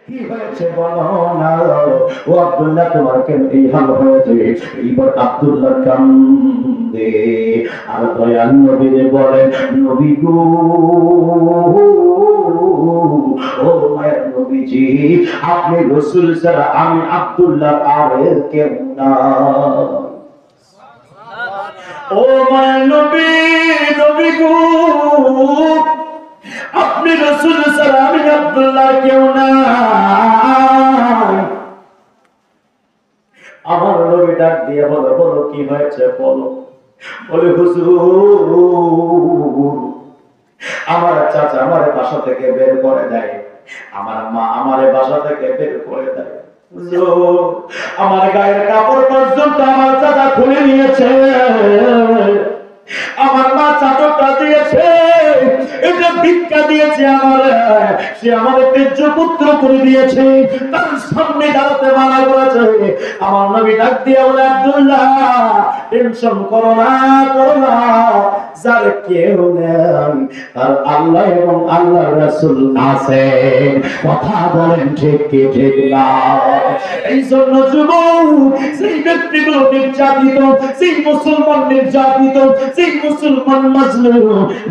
কি হয়েছে বলো না। ও আব্দুল্লাহ তোমার কেন এই হাল হয়েছে? এইবার আব্দুল্লাহ কান্দে আর দয়াল নবীরে বলে, নবী গো, ও মায়ের নবীজি, আপনি রাসূল ছাড়া আমি আব্দুল্লাহ আর কেউ না। ও মায়ের নবী, নবী গো, আপনি রাসূল ছাড়া আমি আব্দুল্লাহ কেউ না। আমার নবী ডাক দিয়ে বলো, বলো কি হয়েছে বলো। বলে হুজুর, আমার চাচা আমার বাসা থেকে বের করে দেয়, আমার মা আমার বাসা থেকে বের করে দেয়, আমার গায়ের কাপড় পর্যন্ত আমার চাচা খুলে নিয়েছে, আমার মা চাদরটা দিয়েছে, এটা ভিক্ষা দিয়েছে আমার, সে আমার তেজ্য পুত্র করে দিয়েছে, তার সামনে দাঁড়াতে মানা করেছে। আমার নবী ডাক দিয়ে বলে, আব্দুল্লাহ টেনশন করো না, করো না, যার কেউ নেই তার আল্লাহ এবং আল্লাহর রাসূল আছে। কথা বলেন ঠিক কি ঠিক না? এই জন্য যুবক, সেই ব্যক্তিগুলো নির্যাতিত, সেই মুসলমান নির্যাতিত, সেই মুসলমান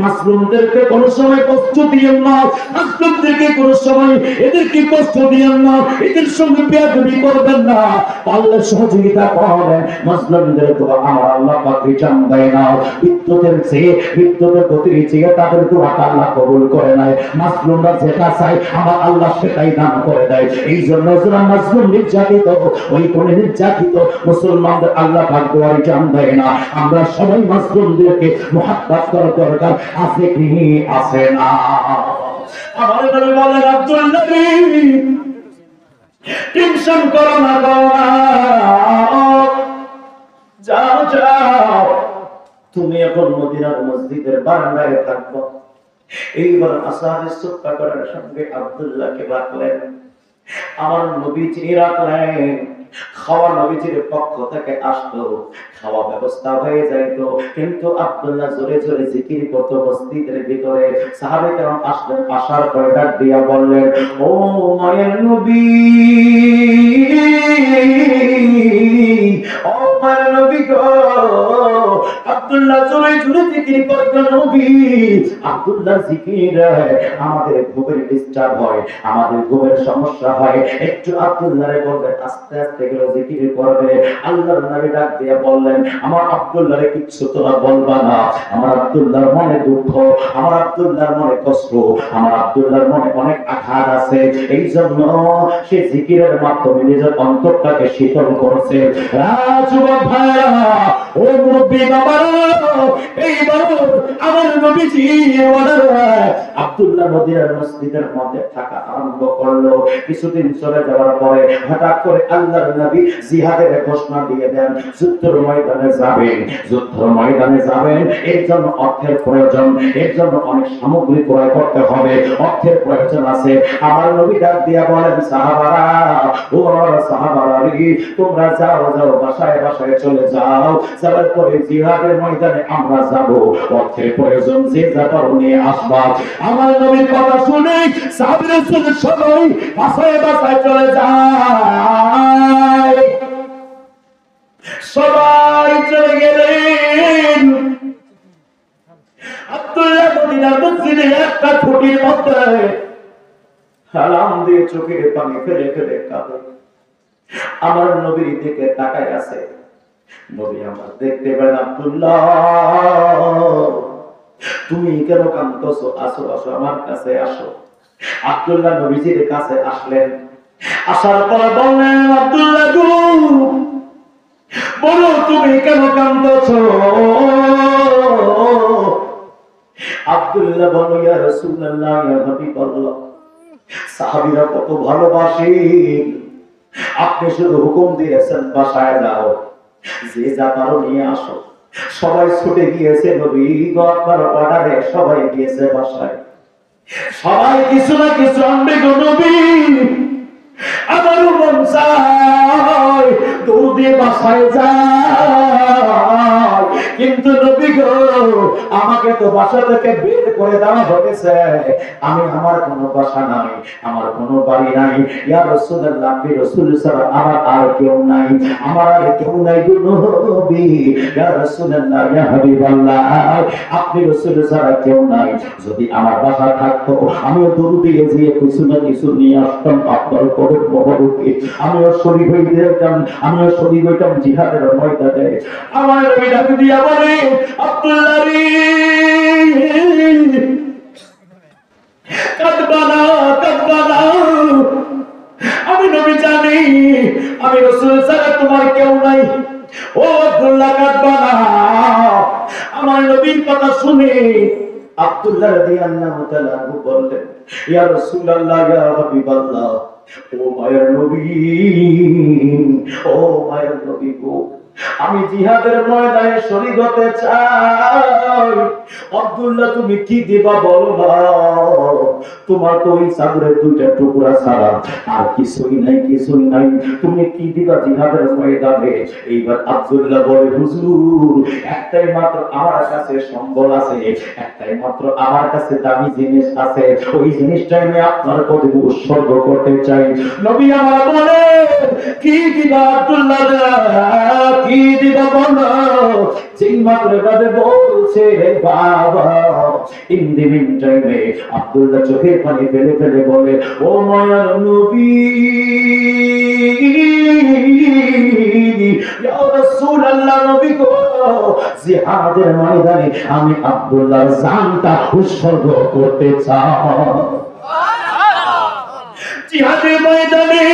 মাসলুমদেরকে কোন সময় কষ্ট দিয়েন না, মাসলুমদেরকে কোন সময় এদেরকে কষ্ট দিয়েন না, এদের সঙ্গে বেয়াদবি করবেন না, পারলে সহযোগিতা করেন। মাসলুমদের তো আমার আল্লাহ পাক রিটার্ন দেয় না, বিদ্যুতের চেয়ে, বিদ্যুতের গতির চেয়ে তাদের দোয়াটা আল্লাহ কবুল করে নেয়। মাসলুমরা যেটা চায় আমার আল্লাহ সেটাই দান করে দেয়। এই জন্য যারা মাসলুম নির্যাতিত, ওই কোন নির্যাতিত মুসলমানদের আল্লাহ পাক দোয়া রিটার্ন দেয় না। আমরা সবাই মাসলুমদেরকে মুহাব্বত করার দরকার আছে কি আছে না? আমার নবী বলেন, আব্দুল্লাহ টেনশন করো না, যাও যাও, তুমি এখন মদিনার মসজিদের বারান্দায় থাকবো। এইবার আসাহাবে সুফফা করার সঙ্গে আব্দুল্লাহকে রাখলেন, আমার নবীজি রাখলেন। খাওয়া নবীজির পক্ষ থেকে আসতো, খাওয়া ব্যবস্থা হয়ে যাইতো, কিন্তু আব্দুল্লাহ জোরে জোরে জিকির করতো মসজিদের ভিতরে। সাহাবে কেরাম আসলেন, আসার পরে ডাক দিয়া বললেন, ও মায়ের নবী, ও মায়ের নবী গো, আব্দুল্লাহ জোরে জোরে জিকির করতো নবী। আব্দুল্লাহ জিকির আমাদের ঘুমের ডিস্টার্ব হয়, আমাদের ঘুমের সমস্যা হয়, একটু আব্দুল্লাহরে বলবেন আস্তে আস্তে করে জিকির করবে। আল্লাহর নবী ডাক দিয়ে বললেন, আমার আব্দুল্লাহরে কিচ্ছু তোরা বলবা না, আমার আব্দুল্লাহর মনে দুঃখ, আমার আব্দুল্লাহর মনে কষ্ট, আমার আব্দুল্লাহর মনে অনেক আঘাত আছে, এই জন্য সে জিকিরের মাধ্যমে নিজের অন্তরটাকে শীতল করছে। যুবক ভাইরা, ও মুরব্বি বাবারা, এইবার আমার নবীজি আব্দুল্লাহ মদিনার মসজিদের মধ্যে থাকা আরম্ভ করলো। কিছুদিন চলে যাওয়ার পরে হঠাৎ করে আল্লাহর নবী জিহাদের ঘোষণা দিয়ে দেন, যুদ্ধের ময়দানে যাবেন, যুদ্ধের ময়দানে যাবেন, এর জন্য অর্থের প্রয়োজন, এর জন্য অনেক সামগ্রী ক্রয় করতে হবে, অর্থের প্রয়োজন আছে। আমার নবী ডাক দিয়া বলেন, সাহাবারা, ও সাহাবারা, তোমরা যাও যাও, বাসায় বাসায় চলে যাও, যাওয়ার পরে জিহাদের ময়দানে আমরা যাব, অর্থের প্রয়োজন যে যাবার নিয়ে আসবা। আমার নবীর কথা শুনে সাহাবীরা সবাই বাসায় বাসায় চলে যায়, সবাই চলে গেলেন। আব্দুল্লাহ মদিনার মসজিদে একটা খুঁটির মধ্যে সালাম দিয়ে চোখের পানি ফেলে ফেলে কাঁদে। আমার নবীর দিকে তাকায় আছে। নবী আমার দেখতে পেলেন, আব্দুল্লাহ তুমি কেন কাঁদতেছো? আসো আসো, আমার কাছে আসো। আব্দুল্লাহ নবীজির কাছে আসলেন, আসার পর বললেন, আব্দুল্লাহ গো, বলো তুমি কেন কাঁদতেছো? আব্দুল্লাহ বলল, ইয়া রাসূলুল্লাহ, ইয়া হাবিবাল্লাহ, সাহাবীরা কত ভালোবাসেন, আপনি শুধু হুকুম দিয়েছেন বাসায় যাও, যে যা পারো নিয়ে আসো। সবাই ছুটে গিয়েছে, নবী আপনার অর্ডারে সবাই গিয়েছে বাসায়, সবাই কিছু না কিছু আনবে গো নবী। আমারও মন চায় দৌড় দিয়ে বাসায় যায়, কিন্তু নবী গো আমাকে তো বাসা থেকে বের করে দেওয়া হয়েছে, আমি আমার কোনো বাসা নাই, আমার কোনো বাড়ি নাই, ইয়া রাসূলুল্লাহ আপনি রাসূল ছাড়া আমার আর কেউ নাই, আমার আর কেউ নাই গো নবী, ইয়া রাসূলুল্লাহ ইয়া হাবিবাল্লাহ আপনি রাসূল ছাড়া কেউ নাই। যদি আমার বাসা থাকতো আমিও দরুদ দিয়ে যে কিছু না কিছু নিয়ে আসতাম আপনার কবর মহরকে, আমিও শরীর হইতে যেতাম, আমিও শরীর হইতাম জিহাদের ময়দানে। আমার নবী ডাক দিয়া বলে আব্দুল্লাহ রে কাঁদবা না, কাঁদবা না, আমি নবী জানি আমি রাসূল ছাড়া তোমার কেউ নাই, ও আব্দুল্লাহ কাঁদবা না। আমার নবীর কথা শুনে আব্দুল্লাহ রাদিয়াল্লাহু তাআলা বললেন ইয়া রাসূলুল্লাহ ইয়া হাবিবাল্লাহ, ও মায়ের নবী, ও মায়ের নবী গো, আমি জিহাদের ময়দানে শরীক হতে চাই। আব্দুল্লাহ তুমি কি দিবা বলো না, তোমার তো ওই চাদরের দুইটা টুকরা ছাড়া আর কিছুই নাই, কিছুই নাই, তুমি কি দিবা জিহাদের ময়দানে? এইবার আব্দুল্লাহ বলে হুজুর একটাই মাত্র আমার কাছে সম্বল আছে, একটাই মাত্র আমার কাছে দামি জিনিস আছে, ওই জিনিসটাই আমি আপনার পথে উৎসর্গ করতে চাই। নবী আমার বলে কি দিবা আব্দুল্লাহ, কি দিবা বলো? যেই মাত্র এভাবে বলছে বাবা, ইন দি মিন টাইমে আব্দুল্লাহ চোখের পানি ফেলে ফেলে বলে ও মায়ার নবী ইয়া রাসূলুল্লাহ, নবী গো জিহাদের ময়দানে আমি আব্দুল্লাহর জানটা উৎসর্গ করতে চাই। জিহাদের ময়দানে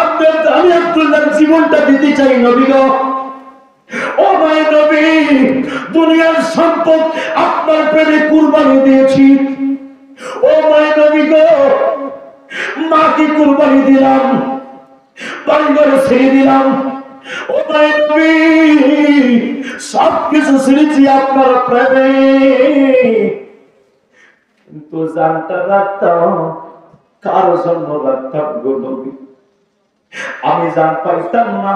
আমি আব্দুল্লাহর জীবনটা দিতে চাই নবী গো। ও মায়ের নবী, দুনিয়ার সম্পদ আপনার প্রেমে কুরবানি দিয়েছি। ও মায়ের নবী গো, মাকে কুরবানি দিলাম, বাড়িঘর ছেড়ে দিলাম। ও মায়ের নবী, সবকিছু ছেড়েছি আপনার প্রেমে, কিন্তু জানটা রাখতাম কারো জন্য রাখতাম গো নবী। আমি জান পাইতাম না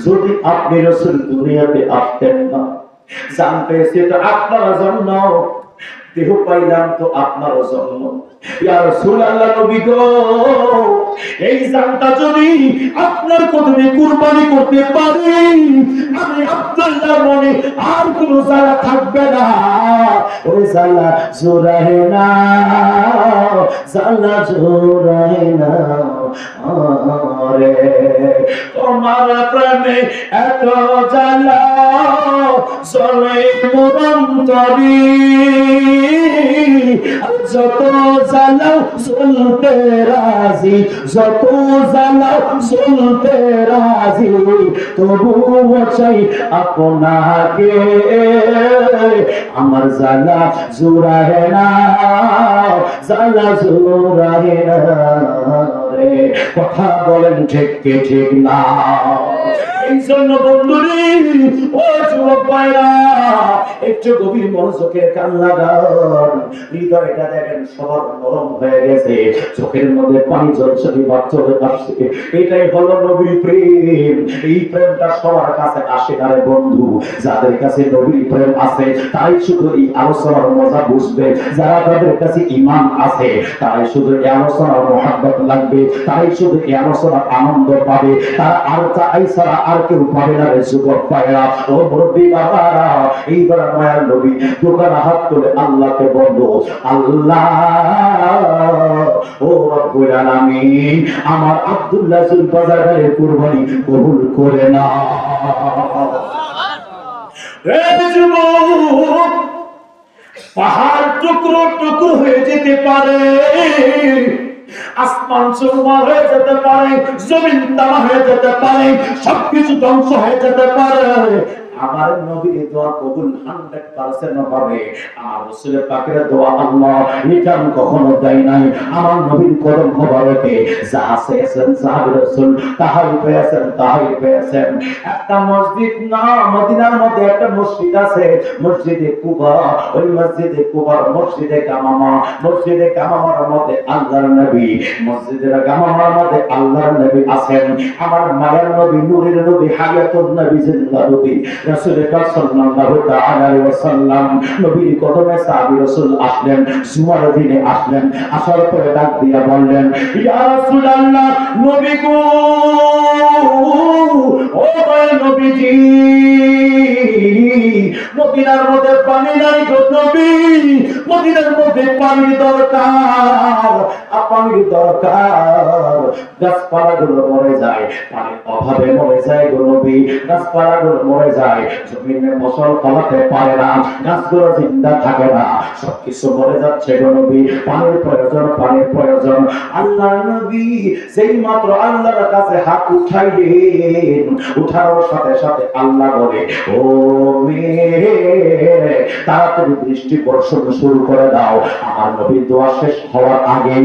যদি আপনি রাসূল দুনিয়াতে আসতেন না, জান পেয়েছি তো আপনার জন্য, দেহ পাইলাম তো আপনার জন্য। ইয়া রাসূলুল্লাহ নবী গো, এই জানটা যদি আপনার কদমে কুরবানি করতে পারি, আমি আব্দুল্লাহ মনে আর কোনো জ্বালা থাকবে না। ওই জ্বালা জোড়ায় না, জ্বালা জোড়ায় না রে, তোমার প্রেমে এত জ্বালা চলে মরন্তরি, যত জ্বালাও চলতে রাজি, যত জ্বালাও চলতে রাজি, তবুও চাই আপনাকে, আমার জ্বালা জোড়ায় না, জ্বালা জোড়ায় না রে। কথা বলেন ঠিক কি ঠিক না? এই জন্য বন্ধুরে, ও যুবক ভাইরা, একটু গভীর মনোযোগের কান লাগান। হৃদয়টা দেখেন সবার নরম হয়ে গেছে, চোখের মধ্যে পানি ঝরছে, চলে আসছে। এটাই হলো নবীর প্রেম। এই প্রেমটা সবার কাছে আসে না রে বন্ধু। যাদের কাছে নবীর প্রেম আছে তাই শুধু এই আলোচনার মজা বুঝবে, যারা তাদের কাছে ঈমান আছে তাই শুধু এই আলোচনার মহব্বত লাগবে, তাই শুধু এই আলোচনার আনন্দ পাবে, তারা আর চাই ছাড়া আর কেউ পাবে না রে যুবক ভাইরা, ও মুরব্বী বাবারা। এইবার মায়ার নবী দোকান হাত তুলে আল্লাহকে বলল, আল্লাহ ও রব্বুল আলামিন, আমার আব্দুল্লাহ জুলফিকারের কুরবানি কবুল করে না। পাহাড় টুকরো টুকরো হয়ে যেতে পারে, আসমান চুরমার হয়ে যেতে পারে, জমিন তামা হয়ে যেতে পারে, সবকিছু ধ্বংস হয়ে যেতে পারে, আমার নবীর দোয়া কবুল 100% হবে। আমার রাসূলের পাকের দোয়া আল্লাহ রিটার্ন কখনো দেয় নাই। আমার নবীর কদম মোবারকে যা চেয়েছেন সাহাবী রাসূল তাহাই পেয়েছেন, তাহাই পেয়েছেন। একটা মসজিদ না, মদিনার মধ্যে একটা মসজিদ আছে, মসজিদে কুবা। ওই মসজিদে কুবার মসজিদে গামামা, মসজিদে গামামার মধ্যে আল্লাহর নবী, মসজিদের গামামার মধ্যে আল্লাহর নবী আছেন। আমার মায়ের নবী, নূরের নবী, হায়াতুন নবী, জিন্দা নবী, রাসূল পাক সাল্লাল্লাহু তাআলা আলাইহি ওয়াসাল্লাম নবীর কদমে সাহাবী রাসূল আসলেন, জুমার দিনে আসলেন। আসার পরে ডাক দিয়া বললেন, ইয়া রাসূলুল্লাহ, নবী গো, ও নবীজি, মদিনার মধ্যে পানি নাই গো নবী, মদিনার মধ্যে পানির দরকার, পানির দরকার। গাছপালাগুলো মরে যায়, পানির অভাবে মরে যায় গো নবী, গাছপালাগুলো মরে যায়, জমিনে ফসল ফলাতে পারে না, গাছগুলো জিন্দা থাকে না, সবকিছু মরে যাচ্ছে গো নবী, পানির প্রয়োজন, পানির প্রয়োজন। আল্লাহ নবী সেই মাত্র আল্লাহর কাছে হাত উঠাইলেন, উঠানোর সাথে সাথে আল্লাহ বলে, ও মেয়ে, তাড়াতাড়ি বৃষ্টি বর্ষণ শুরু করে দাও। আমার নবীর দোয়া শেষ হওয়ার আগে,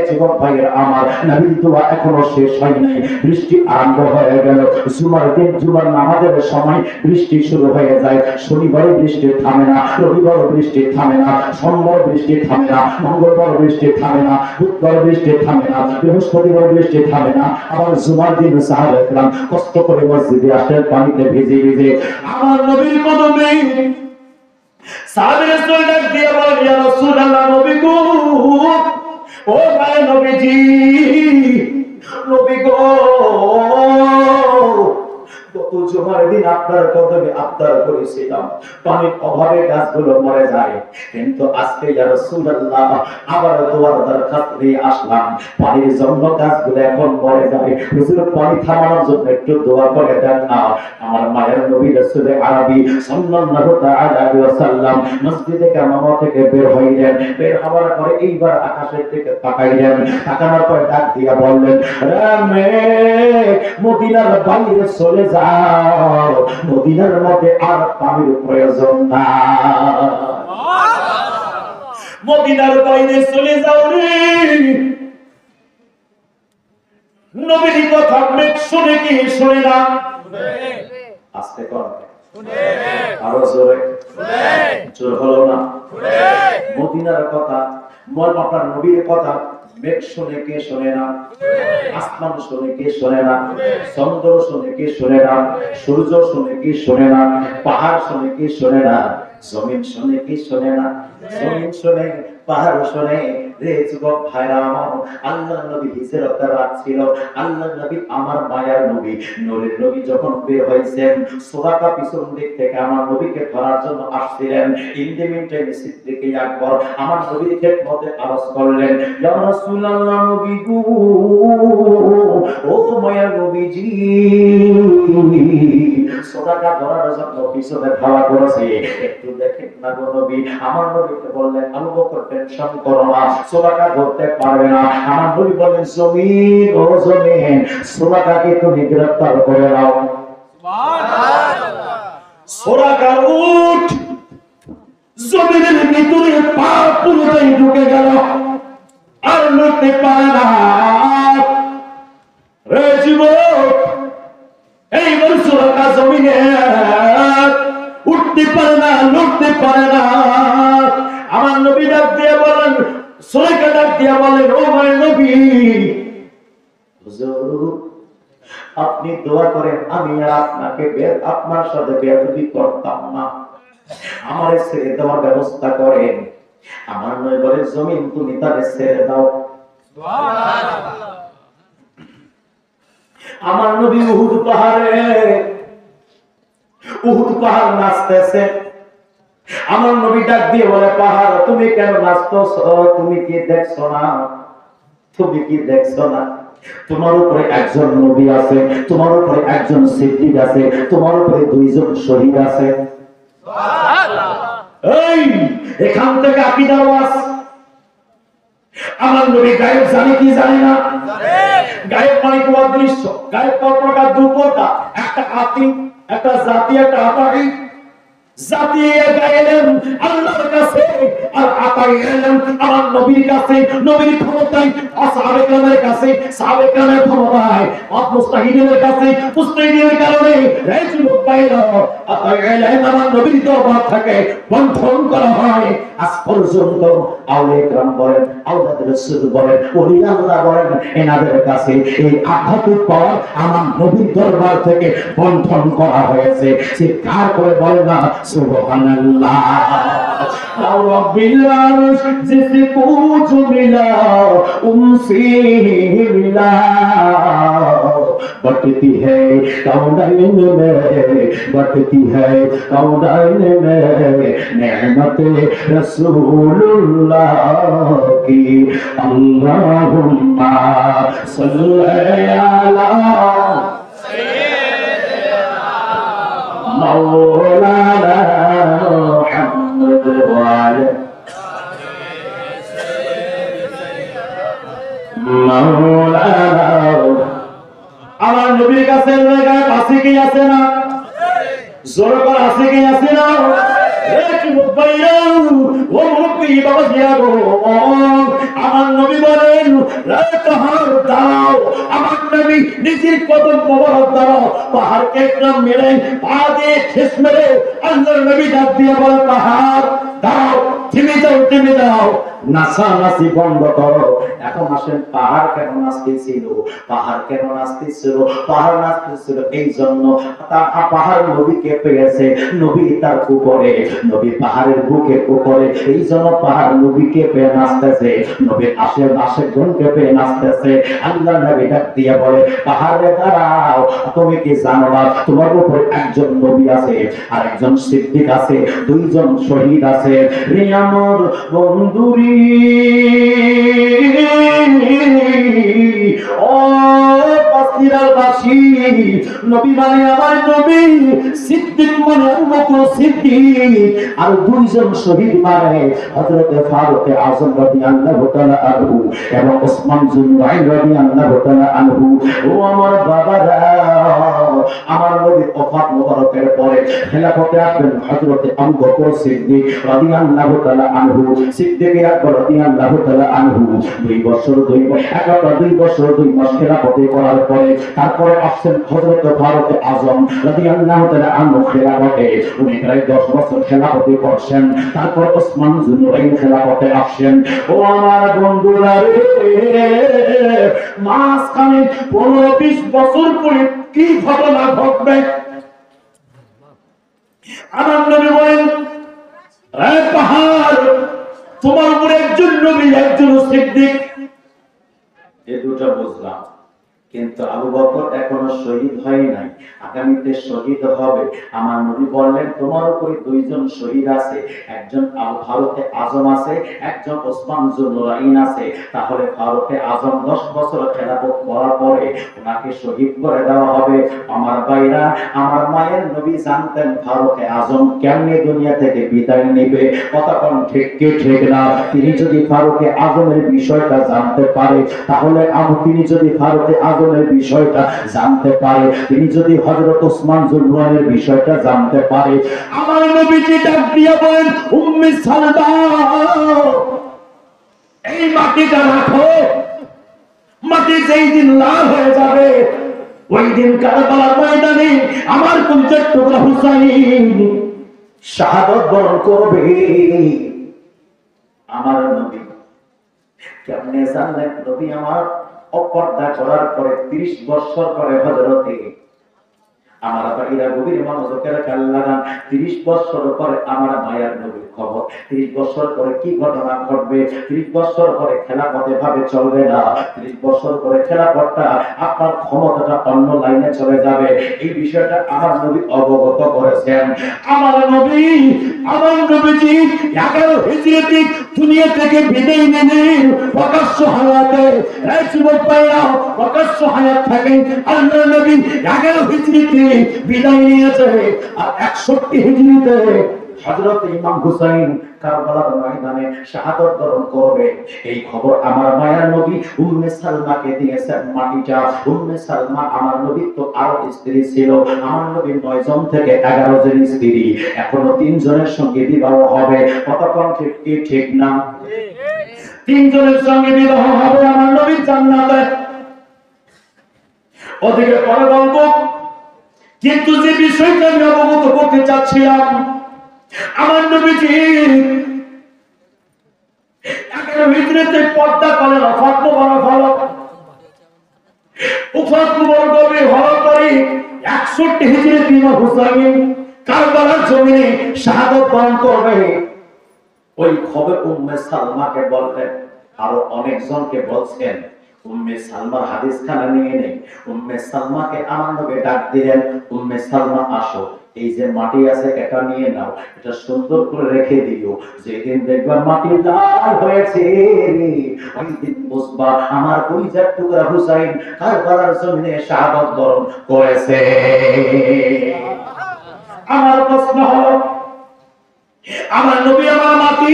যুবক ভাইয়ের আমার, নবীর দোয়া এখনো শেষ হয় নাই, বৃষ্টি আরম্ভ হয়ে গেল। জুমার দিন, জুমার নামাজের সময় বৃষ্টি শুরু হয়ে যায়। শনিবারে বৃষ্টি থামে না, রবিবার বৃষ্টি থামে না, সোমবার বৃষ্টি থামে না, মঙ্গলবার বৃষ্টি থামে না, বুধবার বৃষ্টি থামে না, বৃহস্পতিবার বৃষ্টি থামে না। আবার জুমার দিন সাহাবায়ে কেরাম কষ্ট করে মসজিদে আসেন, পানিতে ভিজে ভিজে। আমার নবীর কদমে সাহাবী রাসূল ডাক দিয়ে বলেন, ইয়া রাসূলুল্লাহ, নবী গো, ও ভাই নবীজি, নবী গো, গত জুমার দিন আপনার কদমে আবদার করেছিলাম, পানির অভাবে গাছগুলো মরে যায়, কিন্তু আজকে ইয়া রাসূলুল্লাহ আবার দোয়ার দরখাস্ত নিয়ে আসলাম, পানির জন্য গাছগুলো এখন মরে যায়, হুজুর পানি থামানোর জন্য একটু দোয়া করে দেন না। আমার মায়ের নবী রাসূল আরবি সাল্লাল্লাহু তাআলা আলাইহি ওয়াসাল্লাম মসজিদে কামামা থেকে বের হইলেন, বের হওয়ার পরে এইবার আকাশের দিকে তাকাইলেন, তাকানোর পরে ডাক দিয়া বললেন, রে মদিনার বাইরে চলে যা, মদিনার মধ্যে আর পানির প্রয়োজন না, মদিনার বাইরে চলে যাও রে। নবীর কথা মেঘ শুনে কি শুনে না? আস্তে কর, আরো জোরে, জোর হলো না? মদিনার কথা, আপনার নবীর কথা মেঘ শুনে কে শোনে না? আসমান শুনে কে শোনে না? চন্দ্র শুনে কে শোনে না? সূর্য শুনে কি শোনে না? পাহাড় শুনে কি শোনে না? জমিন শুনে কি শোনে না? জমিন শুনে, পাহাড় শুনে। রে যুবক ভাইরা আমার, আল্লাহ নবী হিজরতের রাত ছিল, আল্লাহ নবী আমার মায়ার নবী, নূরের নবী যখন বের হয়েছেন, সুরাকা পিছন দিক থেকে আমার নবীকে ধরার জন্য আসছিলেন। ইন্ডিমেন্টে সিদ্দিকে আকবর আমার নবীর খেদমতে আরজ করলেন, ইয়া রাসূলুল্লাহ, নবী গো, ও মায়ার নবীজি, সুরাকা ধরার জন্য পিছনে ধাওয়া করেছে, একটু দেখেন না গো নবী। আমার নবীকে বললেন, আবু বকর টেনশন করো না, সুরাকা ধরতে পারবে না। আমার নবী বলেন, জমিন, ও জমিন, সুরাকাকে তুমি গ্রেফতার করে নাও। সুবহানাল্লাহ। সুরাকার উট জমিনের ভিতরে পা পুরোটাই ঢুকে গেল, আর লড়তে পারে না। রে যুবক, এইবার সুরাকা জমিনে উঠতে পারে না, লড়তে পারে না। আমার নবী ডাক দিয়ে বলেন, সুরাকা ডাক দিয়ে বলেন, ও আমার নবী, হুজুর আপনি দোয়া করেন আমি আর আপনাকে আপনার সাথে বেয়াদবি করতাম না, আমার ছেড়ে দেওয়ার ব্যবস্থা করেন। আমার নবী বলে, জমিন তুমি তারে ছেড়ে দাও। সুবহানাল্লাহ। আমার নবী উহুদ পাহাড়ে, উহুদ পাহাড় নাচতেছে। আমার নবী ডাক দিয়ে বলে, পাহাড় তুমি কেন নাচতেছো? তুমি কি দেখছো না? তুমি কি দেখছো না? তোমার উপরে একজন নবী আছে, তোমার উপরে একজন সিদ্দিক আছে, তোমার উপরে দুইজন শহীদ আছে। সুবহানাল্লাহ। এই এখান থেকে আকীদার ওয়াজ। আমার নবী গায়েব জানে কি জানে না? জানে। গায়েব মানে কি অদৃশ্য? গায়েব প্রকার দুই প্রকার, একটা আতিক, একটা জাতি, একটা আতাই। জাতি গায়েলেন আল্লাহর কাছে, আর আতাই এলেন আমার নবীর কাছে। নবীর ক্ষমতায় আসহাবে কেরামের কাছে, সাহাবায়ে কেরামের ক্ষমতায়, মুস্তাহিদের কাছে, মুস্তাহিদের কারণে এই যুবক ভাইরা আমার নবীর দরবার থেকে বন্ধন করা হয়। আজ পর্যন্ত আউলিয়া কেরাম বলেন, আউলিয়া রাসূল বলেন, ওলি আল্লাহ বলেন, এনাদের কাছে এই আধ্যাত্মিক পাওয়ার আমার নবীর দরবার থেকে বন্ধন করা হয়েছে। চিৎকার করে বলে না সুবহানাল্লাহ। রব্বিল আরশ জিসে কুছ মিলা উনসে মিলা बटती है कौनैन में, बटती है कौनैन में नेमत रसूलुल्लाह की। अल्लाहुम्मा सल्ली अला मौलाना मुहम्मद व आला मौलाना। আমার নবীর কাছে আছে কি আছে না? জোর করে আছে কি আছে না? আমার নবী বলেন আমার নবী নিজের কদম মোবারক দ্বারা পাহাড়কে একদম মেরে পা দিয়ে ঠেস মেরে আল্লাহর নবী ডাক দিয়ে বলে পাহাড় দাও, থেমে যাও, থেমে যাও, নাচানাচি বন্ধ করো। এখন আসেন পাহাড় কেন নাচতেছিল? পাহাড় কেন নাচতেছিল? পাহাড় নাচতেছিল এই জন্য পাহাড় নবীকে পেয়েছে, নবী তার উপরে, নবী পাহাড়ের বুকের উপরে, এই জন্য পাহাড় নবীকে পেয়ে নাচতেছে, নবীর আশেকগণকে পেয়ে নাচতেছে। আল্লাহ নবী ডাক দিয়ে বলে পাহাড়ে দাঁড়াও, তুমি কি জানো না তোমার উপরে একজন নবী আছে আর একজন সিদ্দিক আছে, দুইজন শহীদ আছে। রে আমার বন্ধুরি ও পাখিরাবাসী, নবী মানে আমার নবী, সিদ্দিক মানে আবু বকর সিদ্দিক, আর দুইজন শহীদ মানে হযরত ফারুক আযম রাদিয়াল্লাহু তাআলা আনহু এবং ওসমান যুনরাইন রাদিয়াল্লাহু তাআলা আনহু। ও আমার বাবারা, আমার নবী ওফাত মুবারকের পরে খেলাফতে আসবেন হযরত আবু বকর সিদ্দিক রাদিয়াল্লাহু তাআলা আনহু, সিদ্দিক আকবর রাদিয়াল্লাহু তাআলা আনহু 2 বছর 2 মাস খেলাফতে করার পরে তারপরে আসছেন হযরত ফারুক আযম রাদিয়াল্লাহু তাআলা আনহু খেলাফতে, উনি প্রায় 10 বছর খেলাফতে করছেন। তারপর ওসমান যুনরাইন খেলাফতে আসছেন। ও আমার বন্ধুরা রে, মাঝখানে 15-20 বছর পরে কি ঘটনা ঘটবে? আমার নবী বলেন এই পাহাড়, তোমার উপরে একজন নবী একজন সিদ্দিক, এই দুটো বুঝলাম, কিন্তু আবু বকর এখনো শহীদ হয় নাই, আগামীতে শহীদ হবে। আমার নবী বললেন তোমার উপরে দুইজন শহীদ আছে, একজন ফারুক আযম আছে, একজন ওসমান যুনরাইন আছে। তাহলে ফারুক আযম 10 বছর খেলাফত করার পরে ওনাকে শহীদ করে দেওয়া হবে। আমার ভাইরা, আমার মায়ের নবী জানতেন ফারুক আযম কেমনে দুনিয়া থেকে বিদায় নেবে। কতক্ষণ ঠিক কি ঠিক না? তিনি যদি ফারুক আযমের বিষয়টা জানতে পারে, তাহলে তিনি যদি ফারুক আযমের বিষয়টা জানতে পারে, তিনি যদি হযরত ওসমান যুনরাইনের বিষয়টা জানতে পারে, আমার নবীজি ডাক দিয়ে বলেন উম্মে সালমা, এই মাটিটা রাখো, মাটি যেই দিন লাল হয়ে যাবে ওই দিন কারবালার ময়দানে আমার কলিজার টুকরা হুসাইন শাহাদাত বরণ করবে। আমার নবী কেমনে জানলেন? নবী আমার অপর্দা করার পরে 30 বছর পরে হযরতে আমার ভাইরা গভীর মনোযোগের খেয়াল লাগান, 30 বছর পরে আমার মায়ের নবীর খবর। 30 বছর পরে কি ঘটনা ঘটবে? 30 বছর পরে খেলাফতে ভাবে চলবে না, 30 বছর পরে খেলাফতটা আপনার ক্ষমতাটা অন্য লাইনে চলে যাবে। এই বিষয়টা আমার নবী অবগত করেছেন। আমার নবীজি 11 হিজরিতে দুনিয়া থেকে বিদায় নিলেন প্রকাশ্য হায়াতে। এই যুবক ভাইরা, প্রকাশ্য হায়াত থাকে আল্লাহর নবী 11 হিজরিতে বিদায় নিয়েছে, আর 61 হিজরিতে হযরত ইমাম হুসাইন কারবালার ময়দানে শাহাদাত বরণ করবে। এই খবর আমার মায়ের নবী উম্মে সালমাকে দিয়েছেন মাটিটা। উম্মে সালমা আমার নবীর তো আরো স্ত্রী ছিল, আমার নবীর 9 জন থেকে 11 জন স্ত্রী, এখনো 3 জনের সঙ্গে বিবাহ হবে। কতক্ষণ ঠিক কি ঠিক না? 3 জনের সঙ্গে বিবাহ হবে আমার নবীর জান্নাতে। ওদিকে পরে বলবো, কিন্তু যে বিষয়টা আমি অবগত করতে চাচ্ছিলাম, আমার নবীজি ভিতরেতে পর্দা করেন ফতমা বড় ভালো গভীর হওয়ার পরে 61 হিজরিতে ইমাম হুসাইন কারবালার জমিনে শাহাদাত বরণ করবে। ওই খবর উম্মে সালমাকে বললেন, আরো অনেকজনকে বলছেন। উম্মে সালমার হাদিস খানা নিয়ে নেই। উম্মে সালমাকে আমার নবী ডাক দিলেন, উম্মে সালমা আসো, এই যে মাটি আছে এটা নিয়ে নাও, এটা সুন্দর করে রেখে দিও, যেদিন দেখবা মাটি লাল হয়েছে ওই দিন বুঝবা আমার কলিজার টুকরা হুসাইন কারবালার জমিনে শাহাদাত বরণ করেছে। আমার প্রশ্ন হলো, আমার নবী আমার মাটি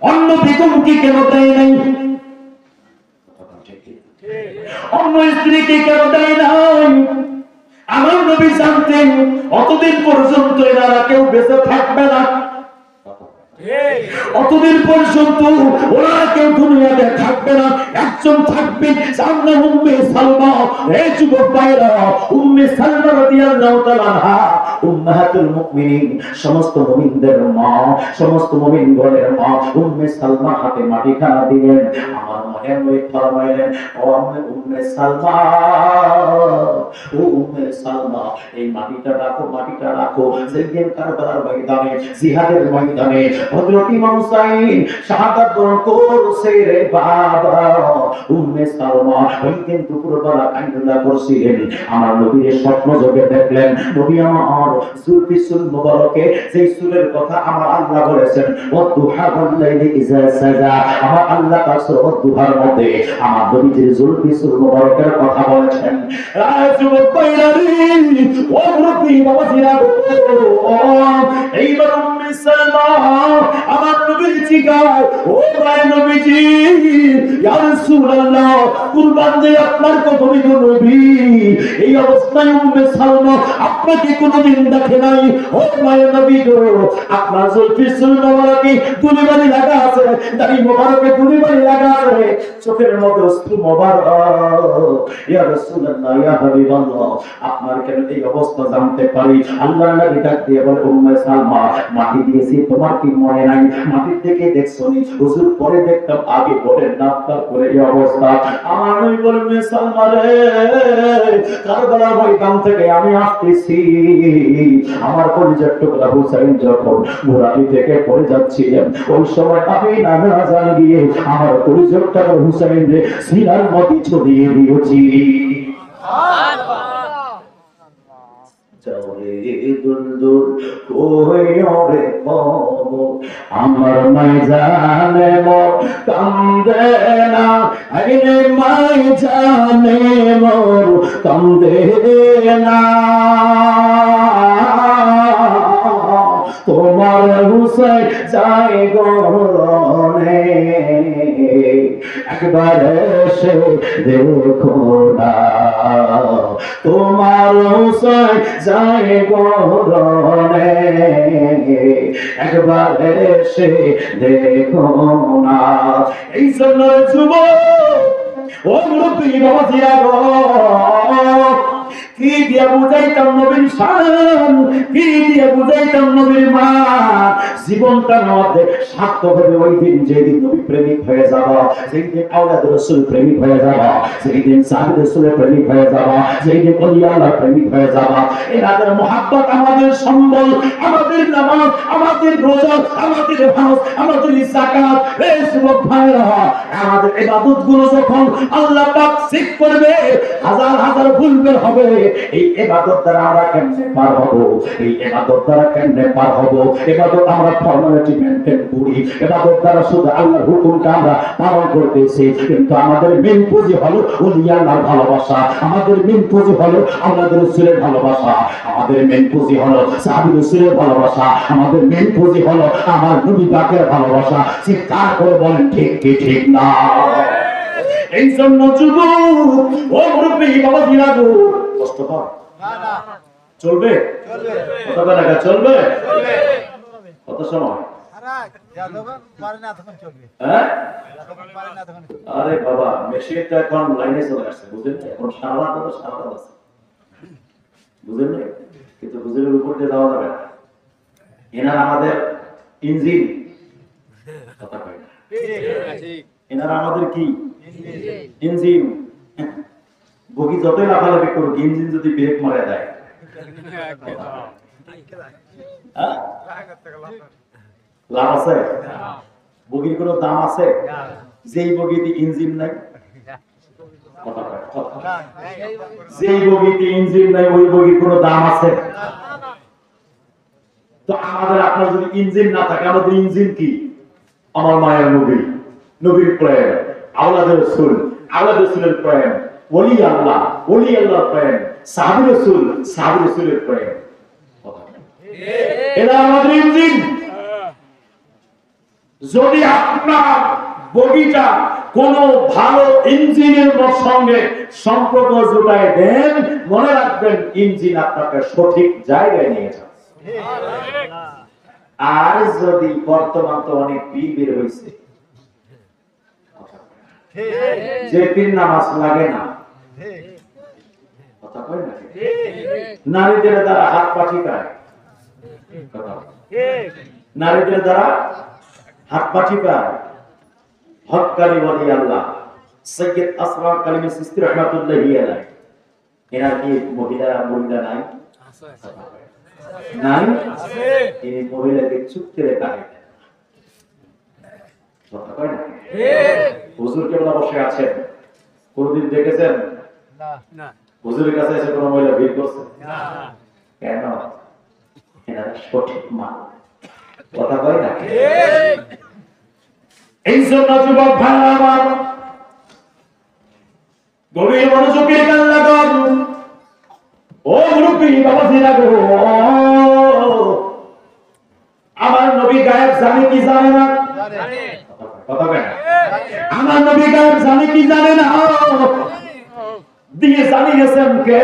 অন্য বেগমকে কেন দেয় নাই? অন্য স্ত্রীকে কেন দেয় নাই? আমার নবী জানতেন অতদিন পর্যন্ত এনারা কেউ বেঁচে থাকবে না, অতদিন পর্যন্ত ওরা কেউ দুনিয়াতে থাকবে না, একজন থাকবে, যার নাম উম্মে সালমা। এই যুবক ভাইরা, উম্মে সালমা রাদিয়াল্লাহু তাআলা আনহা উম্মাহাতুল মুমিনিন, সমস্ত মুমিনদের মা, সমস্ত মুমিনগণের মা। উম্মে সালমা হাতে মাটি খানা দিলেন। আমার মনে মনে ফরমাইলেন, ও উম্মে সালমা, ও উম্মে সালমা, এই মাটিটা রাখো, মাটিটা রাখো। যেদিন কারবালার ময়দানে, জিহাদের ময়দানে হযরত ইমাম হুসাইন শাহাদাত বরণ করছে রে বাবা, উম্মে সালমা ওই দিন দুপুরবেলা কান্না করছিলেন। আমার নবীর স্বপ্ন যোগে দেখলেন, নবী আমার জুলফিসুল মুবারকে যেই চুলের কথা আমার আল্লাহ বলেছেন, ওয়াদুহা ওয়াল্লাইলি ইযা সাজা, আমার আল্লাহ পাক সূরা দুহার মধ্যে আমার নবীর জুলফিসুল মুবারকের কথা বলেছেন। যুবক ভাইরা, ও মুরব্বি বাবাজিরা, এইবার উম্মে সালমা আমার নবীর জিগায়, ও ভাই নবীজি, ইয়া রাসূলুল্লাহ, কুরবান যে আপনার কদমে গো নবী, এই অবস্থায় উম্মে সালমা আপনাকে কোনদিন দেখে নাই। ও ভাই নবী গো, আপনার জুলফিসুল মুবারকে দুলিবাড়ি লাগা আছে, দাড়ি মুবারকে দুলিবাড়ি লাগা আছে, চোখের মধ্যে অশ্রু মুবারক। ইয়া রাসূলুল্লাহ, ইয়া হাবিবাল্লাহ, আপনার কেন এই অবস্থা জানতে পারি? আল্লাহর নবী ডাক দিয়ে বলে, উম্মে সালমা, মাটি দিয়েছি তোমার কি মনে নাই? মাটির দিকে দেখছো নি? হুজুর পরে দেখতাম, আগে বলেন না তারপরে এই অবস্থা। আমার নবী বলে, উম্মে সালমা রে, কারবালার ময়দান থেকে আমি আসতেছি, আমার কলিজার টুকরা হুসাইন যখন ঘোড়াটি থেকে পড়ে যাচ্ছিলেন, ওই সময় আমি না জানি গিয়ে আমার কলিজার টুকরা হুসাইন রে সিনার মধ্যে ছড়িয়ে দিয়েছি। দুলদুল কই ওরে কবো, আমার মাই জানে মোর কান্দে না, আরে মাই জানে মোর কান্দে না, তোমার হুসাইন যায় গরনে, একবার এসে দেখো না, তোমার হুসাইন যায় গরনে, একবার এসে দেখো না। এই জন্য যুবক, ও মুরব্বি বাবাজিরা গো, কি দিয়ে বুঝাইতাম নবীর শান, কি দিয়ে বুঝাইতাম নবীর মা, জীবনটা মধ্যে সার্থক হবে ওই দিন, যেদিন নবী প্রেমিক হয়ে যাব, যেদিন আওলাদ রাসূল প্রেমিক হয়ে যাব, যেদিন সাহাবী রাসূলের প্রেমিক হয়ে যাব, যেদিন ওলিয়া আল্লাহর প্রেমিক হয়ে যাব। এনাদের মহব্বত আমাদের সম্বল, আমাদের নামাজ, আমাদের রোজা, আমাদের হজ, আমাদের যাকাত। এই যুবক ভাইরা, আমাদের ইবাদতগুলো যখন আল্লাহ পাক চেক করবে, হাজার হাজার ভুল বের হবে। এই ইবাদত দ্বারা আমরা কেমনে পার হব? এই ইবাদত দ্বারা কেমনে পার হব? ইবাদত আমরা ফর্মালিটি মেইনটেইন করি, ইবাদত দ্বারা শুধু আল্লাহর হুকুমটা আমরা পালন করতেছি, কিন্তু আমাদের মেইন পুঁজি হলো ওলিয়া আল্লাহর ভালোবাসা, আমাদের মেইন পুঁজি হলো আল্লাহর রাসূলের ভালোবাসা, আমাদের মেইন পুঁজি হলো সাহাবী রাসূলের ভালোবাসা, আমাদের মেইন পুঁজি হলো আমার নবী পাকের ভালোবাসা। চিৎকার করে বলেন ঠিক কি ঠিক না? এই জন্য যুবক, ও মুরব্বি বাবাজিরা গো, কষ্ট হয় না, চলবে, কত টাকা চলবে, কত সময় হ্যাঁ? আরে বাবা মেশিনটা এখন লাইনে চলে আসছে বুঝলেন, এখন সারা আছে বুঝলেন না, কিন্তু হুজুরের উপর দিয়ে যাওয়া যাবে না, এনার আমাদের ইঞ্জিন, কথা কয় না, এনারা আমাদের কি ইঞ্জিন। বগি যতই লাফালাফি করুক, ইঞ্জিন যদি ব্রেক মারা দেয়, লাভ আছে? বগির কোনো দাম আছে? যেই বগিতে ইঞ্জিন নাই, যেই বগিতে ইঞ্জিন নাই ওই বগির কোনো দাম আছে? তো আমাদের আপনার যদি ইঞ্জিন না থাকে, আমাদের ইঞ্জিন কি? আমার মায়ের নবী, নবীর প্রেম, আওলাদের রাসূল, আওলাদের রাসূলের প্রেম, ওলি আল্লাহর প্রেম, সাহাবী রাসূলের প্রেম। এটা আমাদের ইঞ্জিন। যদি আপনার বগিটা কোন ভালো ইঞ্জিনের সঙ্গে সম্পর্ক জোটায় দেন, মনে রাখবেন ইঞ্জিন আপনাকে সঠিক জায়গায় নিয়ে যাবে। আর যদি বর্তমান তো অনেক পীর বের হয়েছে, যে পীর নামাজ লাগে না, কথা কয় না, নারীদের দ্বারা হাত পা ঠিকায়, নারীদের দ্বারা হাত পা ঠিকায়, হক্কানি ওয়ালি আল্লাহ সৈয়দ আসরার কালিমী সিস্তি রাহমাতুল্লাহি আলাইহি, এনার কি মহিলা নাই? নাই, তিনি মহিলাকে চুপ করে তাকায়, কথা কয় না। হুজুর কেবল বসে আছেন, কোনদিন দেখেছেন না হুজুরের কাছে এসে কোন মহিলা ভিড় করছে? কেন? এনারা সঠিক মা, কথা কয় না। এই জন্য যুবক ভাই আমার, গভীর মনোযোগের কান লাগান, ও মুরব্বী বাবাজিরা গো, আমার নবী গায়েব জানে কি জানে না? কথা কয় না। আমার নবী গায়েব জানে কি জানে না? দিয়ে জানিয়েছেন কে?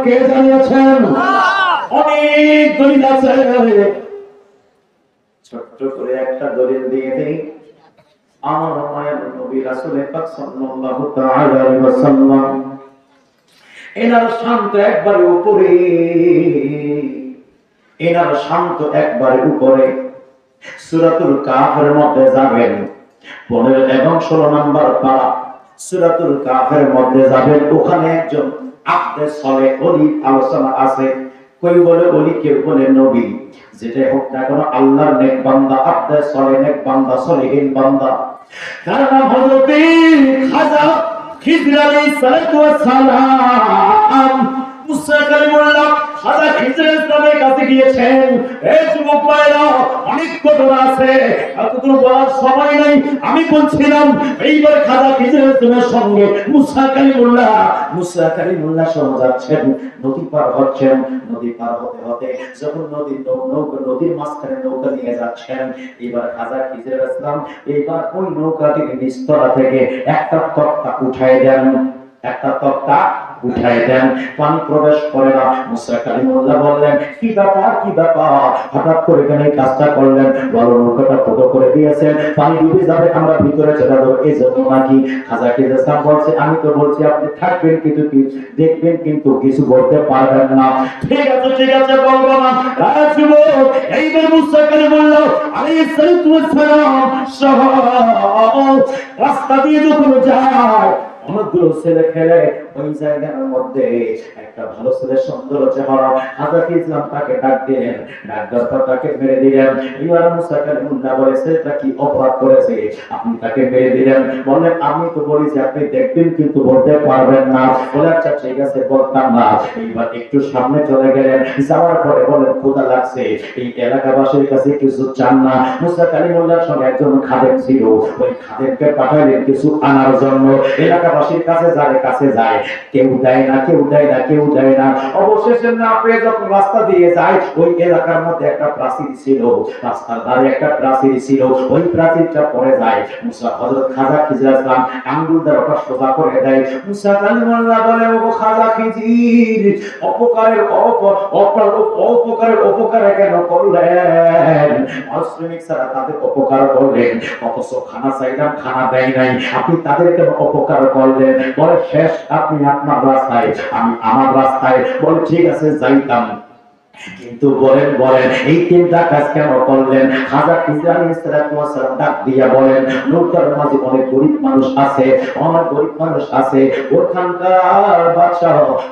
কে জানিয়েছেন? অনেক দলিল আছে, ছোট্ট করে একটা দলিল দিয়ে দেই। আমার মায়ের নবী রাসূল পাক সাল্লাল্লাহু তাআলা আলাইহি ওয়াসাল্লাম, এনার শান্ত একবারে উপরে, এনার শান্ত একবারে উপরে। সূরাতুল কাহফের মধ্যে যাবেন, 15 এবং 16 নম্বর পারা সূরাতুল কাহফের মধ্যে যাবেন, ওখানে একজন আব্দে সলেহ ওলি আলোচনা আছে। কই বলে ওলি, কেউ বলে নবী, যেটা হোক না কেন আল্লাহর নেক বান্দা, আব্দে সলেহ, নেক বান্দা, সলিহিন বান্দা। তার নাম হযরত খাজা খিজর আলাইহিস সালাতু ওয়াস সালাম। মুসা কালিমুল্লাহ খাজা খিজর ইসলামের কাছে গিয়েছেন। এই যুবক ভাইরা, অনেক ঘটনা আছে, এতটুকু বলার সময় নাই। আমি বলছিলাম এইবার খাজা খিজর ইসলামের সঙ্গে মুসা কালিমুল্লাহ সহ যাচ্ছেন, নদী পার হচ্ছেন। নদী পার হতে হতে যখন নদীর মাঝখানে নৌকা নিয়ে যাচ্ছেন, এবার খাজা খিজর ইসলাম এইবার ওই নৌকাটির নিস্তলা থেকে একটা তক্তা উঠায় দেন, একটা তক্তা উঠায় দেন, পানি প্রবেশ করে না। মুসা কালিমুল্লাহ বললেন, কি ব্যাপার হঠাৎ করে কেন এই কাজটা করলেন? বড় নৌকাটা ছোট করে দিয়েছেন, পানি ডুবে যাবে, আমরা ভিতরে চলে যাবো, এই জন্য নাকি? খাজা খিজর ইসলাম বলছে, আমি তো বলছি আপনি থাকবেন, কিন্তু কি দেখবেন, কিন্তু কিছু বলতে পারবেন না। ঠিক আছে বলবো না। এইবার মুসা কালিমুল্লাহ আলাইহিস সালাতু ওয়াস সালাম সহ রাস্তা দিয়ে যখন যায়, অনেকগুলো ছেলে খেলে, ওই জায়গার মধ্যে একটা ভালো ছেলে, সুন্দর চেহারা, হাজরত ইসলাম তাকে ডাক দিলেন, ডাক দেওয়ার পর তাকে মেরে দিলেন। এবার মুসা কালিমুল্লাহ বলে, ছেলেটা কি অপরাধ করেছে আপনি তাকে মেরে দিলেন? বললেন, আমি তো বলেছি আপনি দেখবেন, কিন্তু বলতে পারবেন না। বলে, আচ্ছা ঠিক আছে, বলতাম না। এইবার একটু সামনে চলে গেলেন, যাওয়ার পরে বলেন, ক্ষুধা লাগছে, এই এলাকাবাসীর কাছে কিছু চান না? মুসা কালিমুল্লাহর সঙ্গে একজন খাদেম ছিল, ওই খাদেমকে পাঠাইলেন কিছু আনার জন্য। এলাকাবাসীর কাছে যায়, কেউ দেয় না, কেউ দেয় না, কেউ দেয় না। অবশেষে না পেয়ে যখন রাস্তা দিয়ে যায়, ওই এলাকার মধ্যে একটা প্রাচীর ছিল, রাস্তার ধারে একটা প্রাচীর ছিল, ওই প্রাচীরটা পড়ে যায়। মুসা হযরত খাজা খিজির ইসলাম আঙ্গুল দ্বারা ওটা সোজা করে দেয়। মুসা কালিমুল্লাহ বলে, ও খাজা খিজির, অপকারের অপকারে কেন করলেন? অশ্রমিক ছাড়া তাদের অপকার করলেন, অথচ খানা চাইলাম খানা দেয় নাই, আপনি তাদের কেন অপকার করলেন? বলে, শেষ আপনি আপনার রাস্তায়, আমি আমার রাস্তায়। বলে, ঠিক আছে যাইতাম, কিন্তু বলেন এই তিনটা কাজ কেন করলেন? খাজা খিজির আলাইহিস সালাম ডাক দিয়া বলেন, নৌকার মাঝে অনেক গরিব মানুষ আছে, অনেক গরিব মানুষ আছে, ওখানকার বাদশা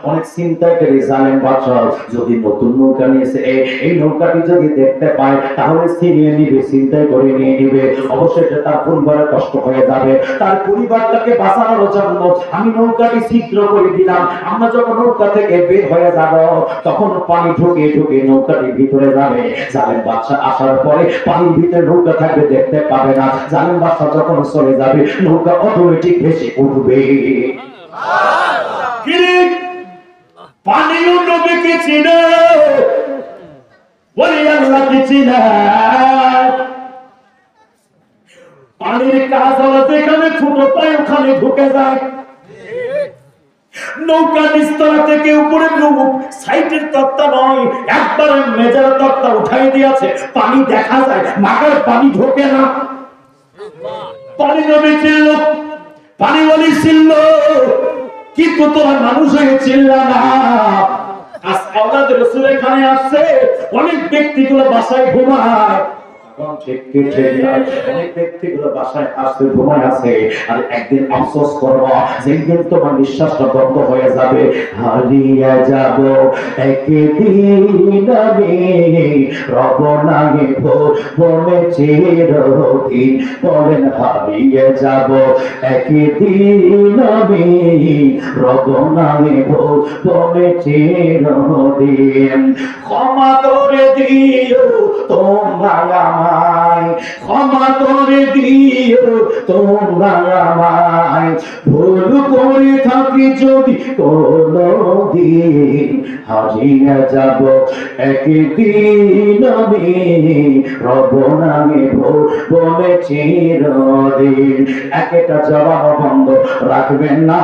অনেক চিন্তাকারী জালেম বাদশা যদি নতুন নৌকা নিয়েছে, এই নৌকাটি যদি দেখতে পায় তাহলে ছিনিয়ে নিবে, চিন্তাই করে নিয়ে নিবে, অবশেষে তার পরিবারের কষ্ট হয়ে যাবে। তার পরিবারটাকে বাঁচানোর জন্য আমি নৌকাটি ছিদ্র করে দিলাম, আমরা যখন নৌকা থেকে বের হয়ে যাব তখন পানি ঢুকে ঢুকে নৌকাটির ভিতরে যাবে। জালেম বাদশা আসার পরে পানির ভিতরে নৌকা থাকবে দেখতে পাবে না, জালেম বাদশা যখন চলে যাবে নৌকা অটোমেটিক ভেসে উঠবে। পানিও নবীকে চিনে, বলি আল্লাহকে চিনে। পানির কাজ হলো যেখানে ছোট পায় ওখানে ঢুকে যায়। নৌকা নিস্তলা থেকে উপরে সাইটের তক্তা নয়, একবারে মেজার তক্তা উঠাই দিয়েছে, পানি দেখা যায়, মাগার পানি ঢোকে না। পানি নবী ছিল, পানি বলি ছিল, কিন্তু তোরা মানুষ হয়ে ছিল না। আজ আওলাদ রাসূল এখানে আসছে, অনেক ব্যক্তিগুলো বাসায় ঘুমায়, অনেক ব্যক্তিগুলো বাসায় আসতে ঘুমায় আছে, আর একদিন আফসোস করবো যেদিন তোমার নিঃশ্বাসটা বন্ধ হয়ে যাবে, হারিয়ে যাব একদিন আমি রব নাগে বনে চিরদিন। বলেন, হারিয়ে যাব একদিন আমি রব নাগে বনে চিরদিন। ক্ষমা করে দিও তোমরা আমায়, ক্ষমা করে দিও তোমরা আমায়, ভুল করে থাকি যদি কোনদিন, হারিয়ে যাব একদিন আমি রব নামে বলে চিরদিন। একটা জবাব বন্ধ রাখবেন না,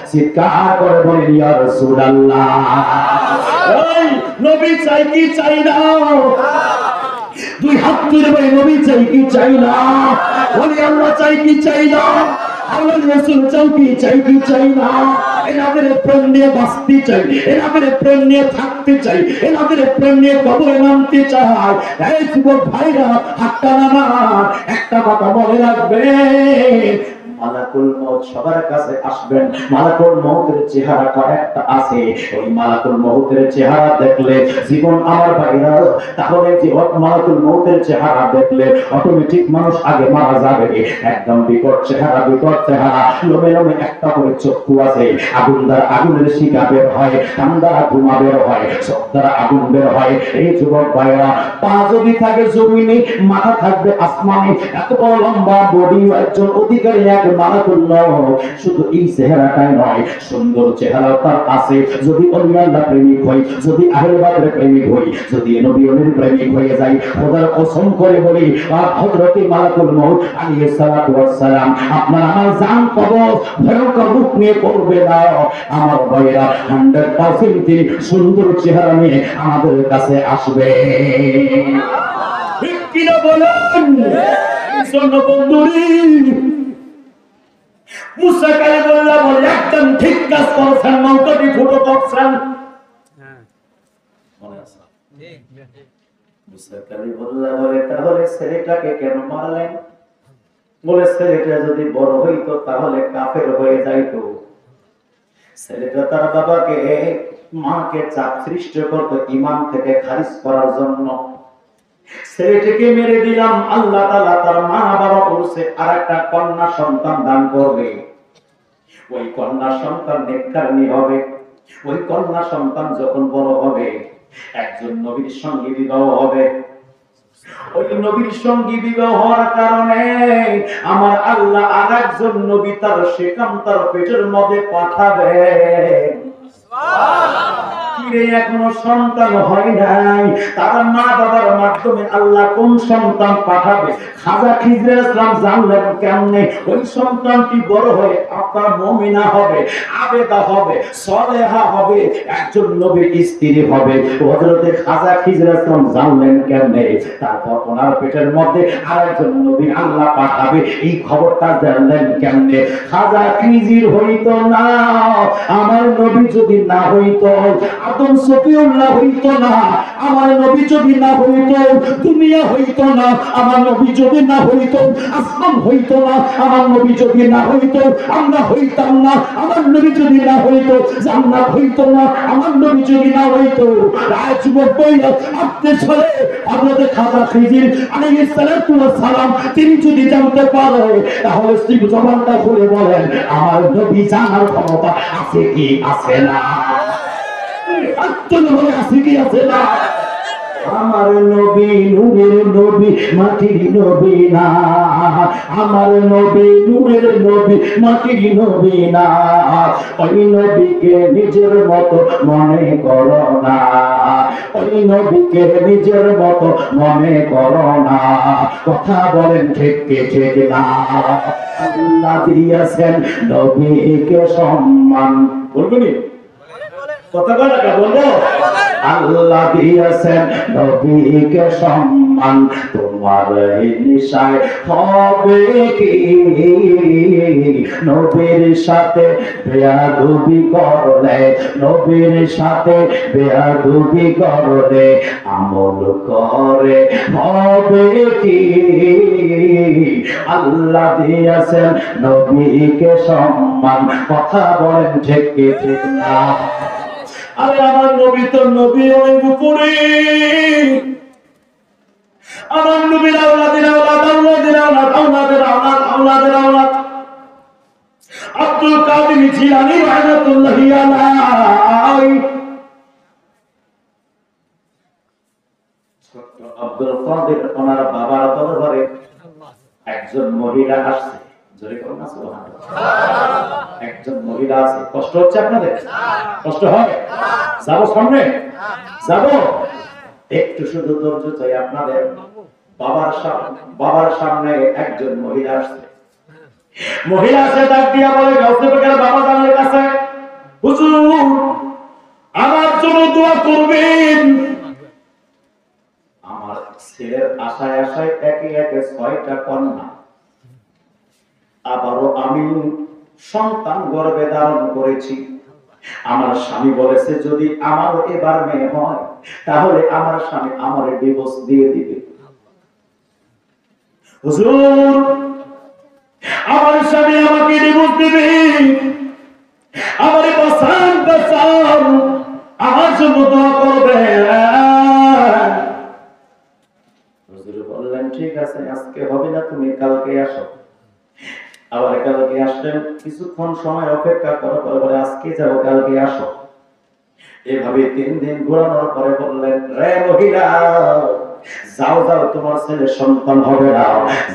চিৎকার করে বলেন, ইয়া রাসূলুল্লাহ। ওই নবী চাই কি চাই না? দুই হাত তুলে বলে, নবী চাই কি চাই না? বলি, আল্লাহ চাই কি চাই না? আল্লাহ রাসূল চাই কি চাই কি চাই না? এনাদের প্রেম নিয়ে বাঁচতে চাই, এনাদের প্রেম নিয়ে থাকতে চাই, এনাদের প্রেম নিয়ে কবরে নামতে চাই। এই যুবক ভাইরা, হাতটা নামান, একটা কথা মনে রাখবে, মালাকুল মউত সবার কাছে আসবেন। মালাকুল মউতের চেহারা কয়েকটা আছে, ওই মালাকুল মউতের চেহারা দেখলে জীবন আমার ভাইরা, তাহলে জীবন মালাকুল মউতের চেহারা দেখলে অটোমেটিক মানুষ আগে মারা যাবে। একদম বিকট চেহারা, বিকট চেহারা, লোমে লোমে একটা করে চক্ষু আছে, আগুন দ্বারা আগুনের শিখা বের হয়, কান দ্বারা ধোঁয়া বের হয়, চোখ দ্বারা আগুন বের হয়। এই যুবক ভাইরা, পা যদি থাকে জমিনে, মাথা থাকবে আসমানে, এত বড় লম্বা বডি একজন অধিকারী এক মালাকুল মউত। শুধু এই চেহারাটাই নয়, সুন্দর চেহারা তার আছে। যদি আল্লাহর প্রেমিক হই, যদি আহলে বাদরের প্রেমিক হই, যদি নবীর প্রেমিক হয়ে যাই, খোদার কসম করে বলি, হযরত মালাকুল মউত আলাইহিস সালাতু ওয়াস সালাম আপনার আমার জান কবজ ভয়ঙ্কর রূপ নিয়ে করবে না। আমার ভাইরা 100% তিনি সুন্দর চেহারা নিয়ে আমাদের কাছে আসবে। ঠিক কি না বলেন? শোনো বন্ধুরি, মুসা কালিমুল্লাহ বলে, একদম ঠিক কাজ করেছেন, নৌকাটি ফুটো করছেন। মনে আছে? মুসা কালিমুল্লাহ বলে, তাহলে ছেলেটাকে কেন মারলেন? বলে, ছেলেটা যদি বড় হইতো তাহলে কাফের হয়ে যাইতো। ছেলেটা তার বাবাকে, মাকে চাপ সৃষ্টি করতো ঈমান থেকে খারিজ করার জন্য। ছেলেটিকে মেরে দিলাম, আল্লাহ তাআলা তার মা বাবা বলছে আরেকটা কন্যা সন্তান দান করবে। ওই কন্যা সন্তান নেককারী হবে। ওই কন্যা সন্তান যখন বড় হবে, একজন নবীর সঙ্গে বিবাহ হবে। ওই নবীর সঙ্গী বিবাহ হওয়ার কারণে আমার আল্লাহ আরেকজন নবী তার সেকাম তার পেটের মধ্যে পাঠাবে। কিরে এখনো সন্তান হয় নাই, তার মা বাবার মাধ্যমে আল্লাহ কোন সন্তান পাঠাবে খাজা খিজর ইসলাম জানলেন কেমনে? ওই সন্তানটি বড় হয়ে আপনার মুমিনা হবে, আবেদা হবে, সলেহা হবে, একজন নবীর স্ত্রী হবে। হযরতে খাজা খিজর ইসলাম জানলেন কেমনে? তারপর ওনার পেটের মধ্যে আরেকজন নবী আল্লাহ পাঠাবে, এই খবরটা জানলেন কেমনে? খাজা খিজির হইতো না, আমার নবী যদি না হইতো, আদম সফিউল্লাহ হইতো না, আমার নবী যদি না হইতো, দুনিয়া হইতো না, আমার নবী যদি না হইতো, আসমান হইতো না, আমার নবী যদি না হইতো, আমরা হইতাম না, আমার নবী যদি না হইতো, জান্নাত হইতো না, আমার নবী যদি না হইতো। রাজযুবক বইলা আপনি ছেলে হযরত খাজা খিজির আলাইহিস সালাতু ওয়াস সালাম তিনি যদি জানতে পারে, তাহলে স্ত্রী জবানটা খুলে বলেন আমার নবী জানার ক্ষমতা আছে কি আছে না? আমার নবী নূরের নবী মাটির নবী না, আমার নবী নূরের নবী মাটির নবী না, ওই নবীকে নিজের মতো মনে করো না, ওই নবীকে নিজের মতো মনে করো না। কথা বলেন ঠিক কি ঠিক না? আল্লাহ দিয়েছেন নবীকে সম্মান, বলবেন কথা কথা বলবো। আল্লাহ দিয়েছেন নবীকে সম্মান, তোমার নিশায় হবে কি নবীর সাথে বেয়াদবি করলে, নবীর সাথে বেয়াদবি করলে আমল করে হবে কি? আল্লাহ দিয়েছেন নবীকে সম্মান, কথা বলেন ঠিক কি ঠিক না? আরে আমার নবী তো নবী অনেক উপরে, আমার নবীর আওলাদের আওলাদ, আওলাদের আওলাদ, আওলাদের আওলাদ, আওলাদের আওলাদ আব্দুল কাদের জিলানী রাহমাতুল্লাহি আলাইহি। ছোট্ট আব্দুল কাদের ওনার বাবার দরবারে একজন মহিলা আসছে, জোরে করুন না সুবহানাল্লাহ। একজন মহিলা আছে, কষ্ট হচ্ছে আপনাদের? কষ্ট হয়? যাবো সামনে, যাবো একটু শুধু ধৈর্য চাই আপনাদের। বাবার সামনে একজন মহিলা আসছে, মহিলা আসে ডাক দিয়া বলে গাউসে পাকের বাবা জানের কাছে, হুজুর আমার জন্য দোয়া করবেন, আমার ছেলের আশায় আশায় একে একে 6টা কন্যা, আবারও আমি সন্তান গর্ভে ধারণ করেছি। আমার স্বামী বলেছে যদি আমারও এবার মেয়ে হয় তাহলে আমার স্বামী আমার ডিভোর্স দিয়ে দিবে। হুজুর আমার স্বামী আমাকে ডিভোর্স দিবে, আমারে বাঁচান বাঁচান, আমার জন্য দোয়া করবেন। হুজুর বললেন ঠিক আছে আজকে হবে না, তুমি কালকে আসো। আবার কালকে আসলেন, কিছুক্ষণ সময় অপেক্ষা করার পরে বলে আজকে যাও কালকে আসো। এভাবে 3 দিন ঘোরানোর পরে বললেন রে মহিলা যাও যাও, তোমার ছেলে সন্তান হবে না,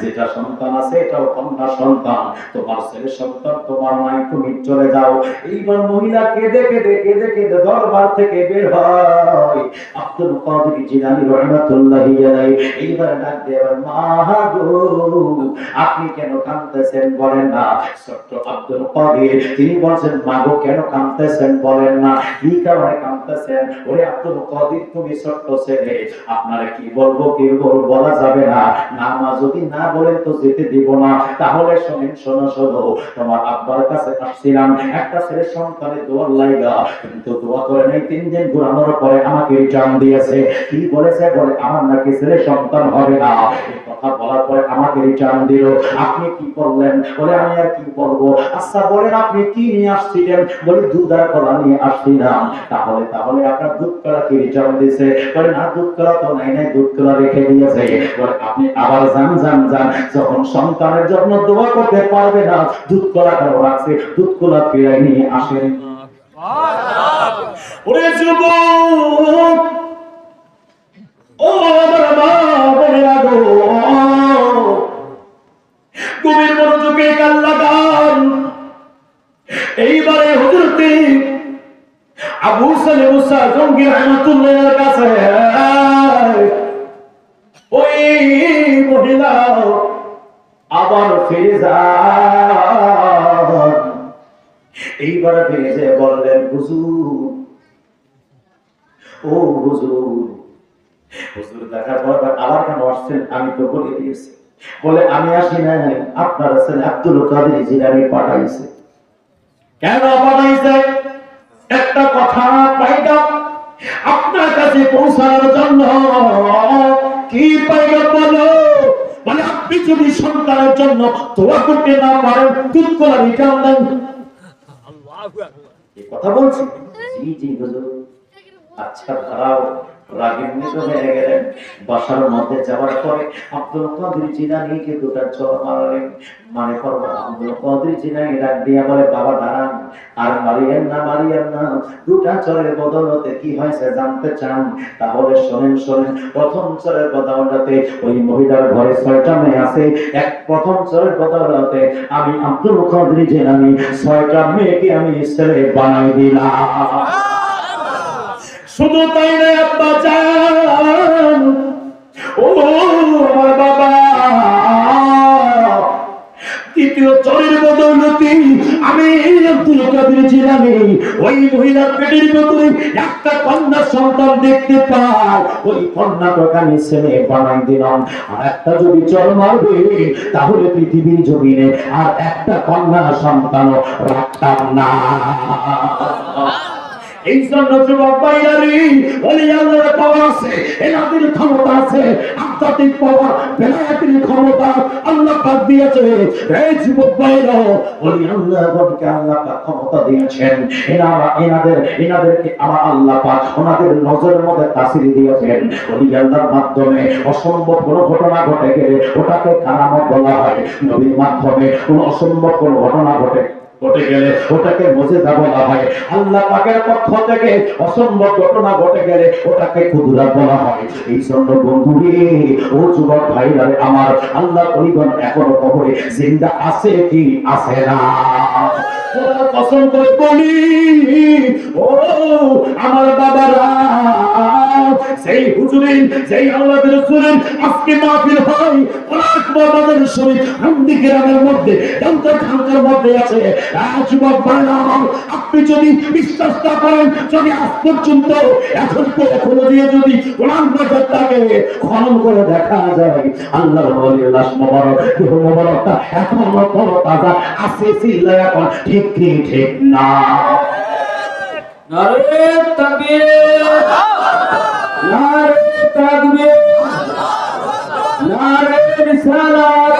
যেটা সন্তান আছে এটাও কন্যা সন্তান, তোমার ছেলে সন্তান তোমার নাই, তুমি চলে যাও। এইবার মহিলা কেঁদে কেঁদে কেঁদে কেঁদে দরবার থেকে বের হয়। আব্দুল কাদের জিলানী রাহমাতুল্লাহি আলাইহি এইবার ডাক দিয়ে মা গো আপনি কেন কাঁদতেছেন বলেন না। ছোট্ট আব্দুল কাদের তিনি বলেন মা গো কেন কাঁদতেছেন বলেন না, কি কারণে কাঁদতেছেন? ওরে আব্দুল কাদের তুমি ছোট্ট ছেলে, আপনারা কি বলবো কি বলা যাবে না, না মা যদি না বলেন তো যেতে দিব না। তাহলে শুনেন, শোনো শোনো, তোমার আব্বার কাছে আসছিলাম একটা ছেলে সন্তানের দোয়ার লাইগা, কিন্তু দোয়া করে নাই। 3 দিন ঘোরানোর পরে আমাকে রিটার্ন দিয়েছে। কি বলেছে? বলে আমার নাকি ছেলে সন্তান হবে না। এই কথা বলার পরে আমাকে রিটার্ন দিল। আপনি কি করলেন? বলে আমি আর কি করবো। আচ্ছা বলেন আপনি কি নিয়ে আসছিলেন? বলে দুধ আর কলা নিয়ে আসছিলাম। তাহলে তাহলে আপনার দুধ কলা কি রিটার্ন দিয়েছে? বলে না দুধ কলা তো নাই, নাই দুধ কলা রেখে দিয়েছে। বলে আপনি আবার যান যান যান, যখন সন্তানের জন্য দোয়া করতে পারবে না দুধ কলা কেন রাখছে, দুধ কলা ফিরাই নিয়ে আসেন। ওরে যুবক ও আমার মা বোনেরা গভীর মনোযোগে কান লাগান। এইবারে হযরতে আবু সালে মুসা জঙ্গি রাহমাতুল্লাহর কাছে ওই মহিলা আবার ফিরে যান। এইবারে ফিরে যেয়ে বললেন, হুজুর, ও হুজুর, হুজুর দেখার পর আবার কেন আসছেন? আমি তো বলে দিয়েছি। বলে, আমি আসি নাই, আপনার ছেলে আব্দুল কাদের জিলানী পাঠাইছে। কেন পাঠাইছে? একটা কথা পাইকা আপনার কাছে পৌঁছানোর জন্য। কি পাইকা বলো? মানে আপনি যদি সন্তানের জন্য দোয়া করতে না পারেন, দুধ কলা রিটার্ন দেন। এই কথা বলছি? জি জি হুজুর। আচ্ছা দাঁড়াও। রাগিন্বিত হয়ে গেলেন। বাসার মধ্যে যাওয়ার পরে আব্দুল কাদের জিলানীকে দুটা চড় মারলেন। মানে করবো আব্দুল কাদের জিলানী ডাক দিয়া বলে, বাবা দাঁড়ান, আর মারিয়েন না, মারিয়েন না। দুটা চরের বদলতে কি হয়েছে জানতে চান? তাহলে শোনেন শোনেন। প্রথম চরের বদলতে ওই মহিলার ঘরে 6টা মেয়ে আছে। প্রথম চরের বদলতে আমি আব্দুল কাদের জিলানী 6টা মেয়েকে আমি ছেলে বানাই দিলাম। শুধু তাই না আব্বা জান, ও আমার বাবা, দ্বিতীয় চরের বদৌলতে আমি আব্দুল কাদের জিলানী ওই মহিলার পেটের ভিতরে একটা কন্যা সন্তান দেখতে পাই। ওই কন্যাটাকে আমি ছেলে বানাই দিলাম। আর একটা যদি চর মারবে তাহলে পৃথিবীর জমিনে আর একটা কন্যা সন্তানও রাখতাম না। এই জন্য যুবক ভাইয়ারি, ওলি আল্লাহর পাওয়ার আছে, এনাদের ক্ষমতা আছে, আধ্যাত্মিক পাওয়ার, বেলায়েতের ক্ষমতা আল্লাহ পাক দিয়েছে। এই যুবক ভাইরা, ওলি আল্লাহকে আল্লাহ পাক ক্ষমতা দিয়েছেন। এনাদেরকে আমার আল্লাহ পাক ওনাদের নজরের মধ্যে তাসির দিয়েছেন। ওলি আল্লাহর মাধ্যমে অসম্ভব কোনো ঘটনা ঘটে গেলে ওটাকে কারামত বলা হয়। নবীর মাধ্যমে কোনো অসম্ভব কোনো ঘটনা ঘটে গেলে ওটাকে মুজিজা বলা হয়। আল্লাহ পাকের পক্ষ থেকে অসম্ভব ঘটনা ঘটে গেলে ওটাকে কুদরত বলা হয়। এই জন্য বন্ধুরে, ও যুবক ভাইরা আমার, আল্লাহ পরিগণ এখনো কবরে জিন্দা আছে কি আছে না? কসম করে বলি, ও আমার বাবারা, সেই হুজুরের, সেই আল্লাহর রাসূলের আজকে মাহফিল হয় অনেক বাবাদের শরীর হামদি গ্রামের মধ্যে, জানতার খানকার মধ্যে আছে। যুবক ভাইরা আমার, আপনি যদি বিশ্বাস না করেন, যদি আজ পর্যন্ত এখনো দিয়ে যদি কোরআন বাজারটাকে খনন করে দেখা যায়, আল্লাহর ওলির লাশ মোবারক, দেহ মোবারকটা এখনো তরতাজা আছে। চিল্লায় এখন ঠিক কি ঠিক না? নারে তাকবীর, নারে তাকবীর, নারে রিসালাত,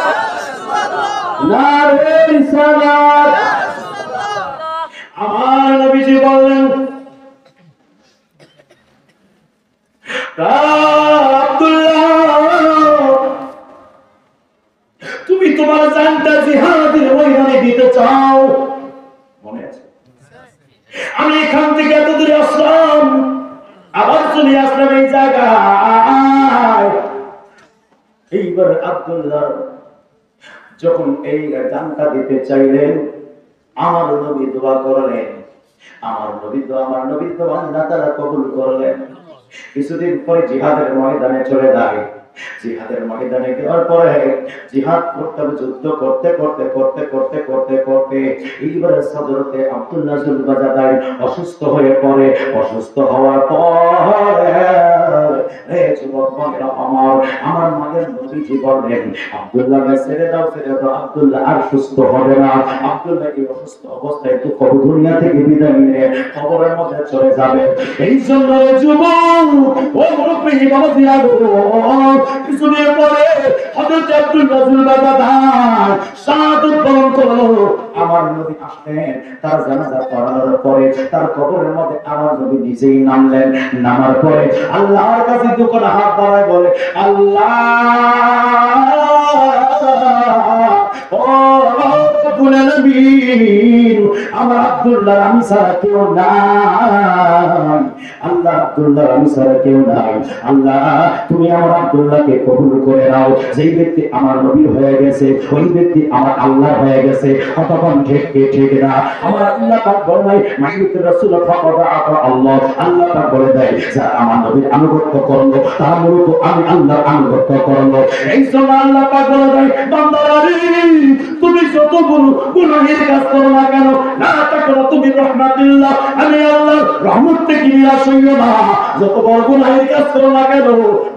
নারে রিসালাত। আমার নবীজি বললেন, আব্দুল্লাহ, তুমি তোমার জানটা জিহাদের ময়দানে দিতে চাও? মনে আছে? আমি এখান থেকে এত দূরে আসলাম, আবার চলে আসলাম এই জায়গায়। এইবার আব্দুল্লাহ যখন এই জানটা দিতে চাইলেন, আমার নবী দোয়া করলেন। আমার নবী দোয়া আল্লাহ তাআলা কবুল করলেন। কিছুদিন পরে জিহাদের ময়দানে চলে যায়। জিহাদের ময়দানে যাওয়ার পরে জিহাদ করতে হবে, যুদ্ধ করতে করতে করতে করতে করতে করতে এইবার সদরতে আব্দুল্লাহ জুলবাজাদাই অসুস্থ হয়ে পড়ে। অসুস্থ হওয়ার পরে যুবক ভাইরা আমার মায়ের নবীজি বললেন, আব্দুল্লাহকে ছেড়ে দাও, ছেড়ে দাও, আব্দুল্লাহ আর সুস্থ হবে না। আব্দুল্লাহ এই অসুস্থ অবস্থায় তো কবর দুনিয়া থেকে বিদায় নিয়ে কবরের মধ্যে চলে যাবে। এই জন্য যুবক, ও মুরব্বি বাবাজি, কিছুদিন পরে হযরত আব্দুল্লাহ জুলবাজাদাই শাহাদাত বরণ করলো। আমার নবী আসলেন, তার জানাজা পড়ানোর পরে তার কবরের মধ্যে আমার নবী নিজেই নামলেন। নামার পরে আল্লাহর কাছে দুটো হাত বাড়ায় বলে, আল্লাহ, ও রব্বুল আলামিন আমার আব্দুল্লাহ আমি ছাড়া কেউ নাই আল্লাহ আব্দুল্লাহ আমি ছাড়া কেউ নাই আল্লাহ তুমি আমার আব্দুল্লাহকে কবুল করে নাও যেই ব্যক্তি আমার নবী হয়ে গেছে ওই ব্যক্তি আমার আল্লাহ হয়ে গেছে কতক্ষণ ঠিক না আমার আল্লাহ পাক বলে নাই মাইয়িত রাসূল ফাকাদা আতা আল্লাহ আল্লাহ পাক বলে দেয় যারা আমার নবীর আনুগত্য করলো তার মূলত আমি আল্লাহর আনুগত্য করলো এই জন্য আল্লাহ পাক বলে দেয় বান্দারা তুমি যত গুনাহের কাজ করো না কেন না তাকরা তুমি রহমাতুল্লাহ আমি আল্লাহর রহমত থেকে নিরাশ হইও না যত বড় গুনাহের কাজ করো না কেন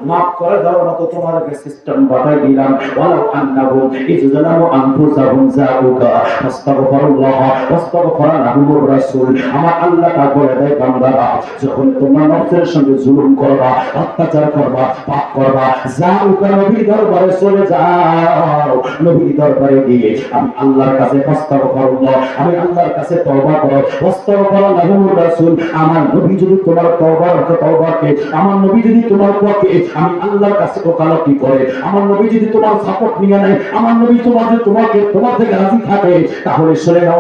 মাফ করে দাও মতো তোমাদেরকে সিস্টেম বানাই দিলাম ওয়ালাউ আন্নাহুম ইযলামু আনফুসাহুম যাউকা আস্তাগফিরুল্লাহ ওয়াস্তাগফারা লাহুমুর রাসূল আমার আল্লাহ তা বলে দেয় বান্দারা যখন তোমরা নফসের সঙ্গে জুলুম করবা অত্যাচার করবা পাপ করবা যাউকা নবীর দরবারে চলে যাও নবীর দরবারে গিয়ে আমি আল্লাহর কাছে আস্তাগফিরুল্লাহ আমি আল্লাহর কাছে তওবা করো ওয়াস্তাগফারা লাহুমুর রাসূল আমার নবী যদি তোমার তওবাকে আমার নবী যদি তোমার পক্ষে আমি আল্লাহর কাছে ওকালতি করে আমার নবী যদি তোমার সাপোর্ট নিয়ে নেয় আমার নবী তোমার থেকে রাজি থাকে তাহলে শুনে নাও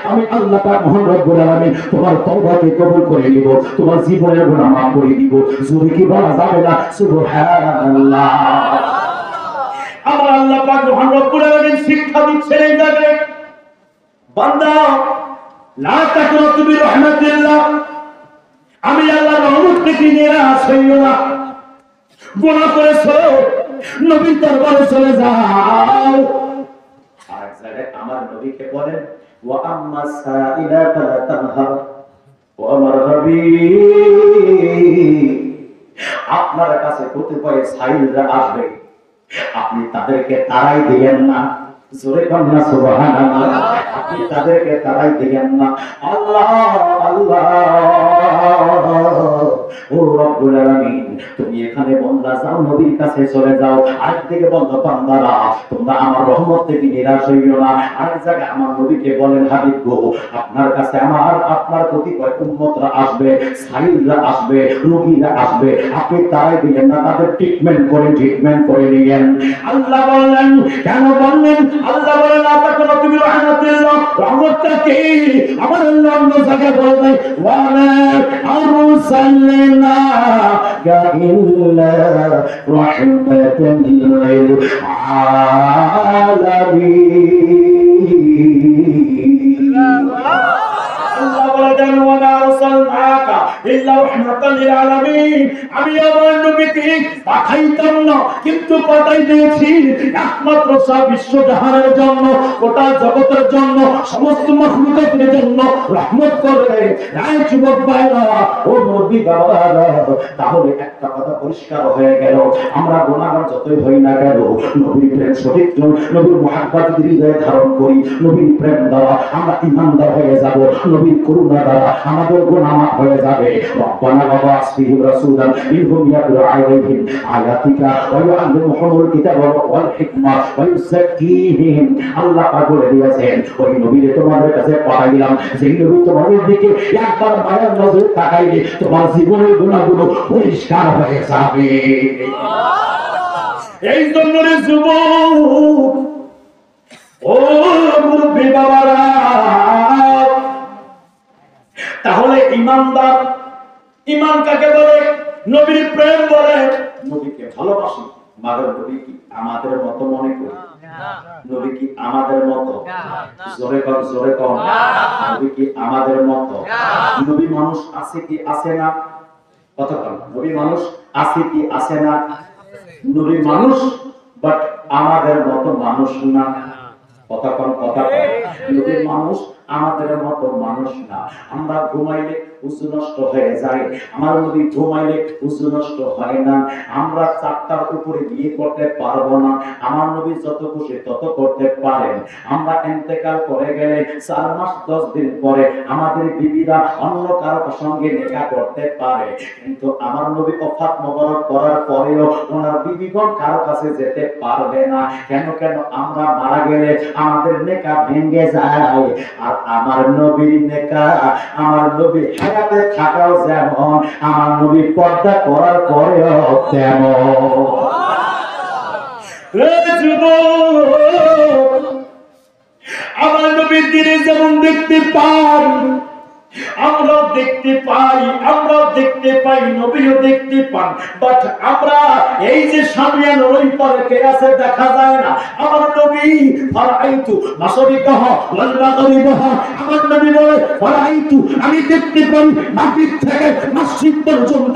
আমি আল্লাহ পাক মহান রব্বুল আলামিন তোমার তওবাকে কবুল করে নিব তোমার জীবনের গুনাহ মাফ করে দিব জোরে কি বলা যাবে না সুবহানাল্লাহ আমার আল্লাহ পাক মহান রব্বুল আলামিন শিক্ষা দিচ্ছেন এই জায়গায় বান্দা লা তাকনাতু বিরহমাতিল্লাহ আমি আল্লাহর রহমত থেকে নিরাশ হইও না গুনাহ করেছো নবীর দরবারে চলে যাও আর এক জায়গায় আমার নবীকে বলেন ওয়া আম্মা সাইলা ফালা তানহার ও আমার নবী আপনার কাছে কতিপয় সাইলরা আসবে আপনি তাদেরকে তাড়াই দিবেন না জোরে কন্যা সুবহানাল্লাহ আপনি তাদেরকে তাড়াই দিবেন না আল্লাহ আল্লাহ ও রব্বুল আলামিন তুমি এখানে বন্দা যাও নবীর কাছে চলে যাও আরেক দিকে বন্দা বান্দারা তোমরা আমার রহমত থেকে নিরাশ হইও না আরেক জায়গায় আমার নবীকে বলেন হাবিব গো আপনার কাছে আপনার কতিপয় উম্মতরা আসবে সাইলরা আসবে রোগীরা আসবে আপনি তাড়াই দিবেন না তাদের ট্রিটমেন্ট করে নিয়েন আল্লাহ বললেন কেন বললেন আল্লাহ বলেন আপনাকে তুমি রহমতটা কি আমার আল্লাহ অন্য জায়গায় বলেন ওয়া মা আরসালনা ইল্লা রাহমাতাল লিল আলামিন আল্লাহ বলেন ওয়া মা আরসালনাকা ইল্লা রাহমাতাল লিল আলামিন আমি আমার নবীকে পাঠাইতাম না কিন্তু পাঠাই দিয়েছি একমাত্র সব বিশ্বজাহানের জন্য গোটা জগতের জন্য সমস্ত মাখলুকাতের জন্য রহমত করে রায় যুবক ভাইরা ও নবী বাবারা তাহলে একটা কথা পরিষ্কার হয়ে গেল আমরা গুনাহগার যতই হই না কেন নবীর প্রেম সঠিক নবীর মহব্বত হৃদয়ে ধারণ করি নবীর প্রেম দ্বারা আমরা ঈমানদার হয়ে যাব নবীর করুণা দ্বারা আমাদের গুনাহ মাফ হয়ে যাবে রব্বানা ওয়া আসফিহিম রাসূলান মিনহুম ইয়াতলু আলাইহিম আয়াতিকা ওয়া ইউআল্লিমুহুমুল কিতাবা ওয়াল হিকমা ওয়া ইউযাক্কিহিম আল্লাহ পাক বলে দিয়েছেন ওই নবীকে তোমাদের কাছে পাঠাই দিলাম সেই নবী তোমাদের দিকে একবার মায়ার নজরে তাকাইলে তোমার জীবনের গুনাহগুলো পরিষ্কার হয়ে যাবে এই জন্য রে যুবক ও মুরব্বি বাবারা তাহলে ইমানদার ঈমান কাকে বলে নবীর প্রেম বলে নবীকে ভালোবাসি মাদের নবী কি আমাদের মত মনে করি নবী কি আমাদের মত জোরে কর নবী কি আমাদের মত নবী মানুষ আছে কি আছে না কথা বল নবী মানুষ আছে কি আছে না নবী মানুষ বাট আমাদের মত মানুষ না কথা নবী মানুষ আমাদের মত মানুষ না আমরা ঘুমাইলে উজু নষ্ট হয়ে যায় আমার নবী ঘুমাইলে উজু নষ্ট হয় না আমরা 4টার উপরে বিয়ে করতে পারবো না আমার নবী যত খুশি তত করতে পারেন আমরা ইন্তেকাল করে গেলে 4 মাস 10 দিন পরে আমাদের বিবিরা অন্য কারো সঙ্গে নিকাহ করতে পারে কিন্তু আমার নবী ওফাত মোবারক করার পরেও ওনার বিবিগণ কারো কাছে যেতে পারবে না কেন আমরা মারা গেলে আমাদের নিকাহ ভেঙে যায় আর আমার নবীর নিকাহ আমার নবী হায়াতে থাকাও যেমন আমার নবী পর্দা করার পরেও তেমন আমার নবীর দিনে যেমন দেখতে পান, আমরাও দেখতে পাই, নবীও দেখতে পান, বাট আমরা এই যে সামনে ওই পরে কে আছে দেখা যায় না। আমার নবী ফারাইতু মাশরিকাহ ওয়াল মাগরিবাহ, আমার নবী বলে ফারাইতু, আমি দেখতে পাই মাগরিব থেকে মসজিদ পর্যন্ত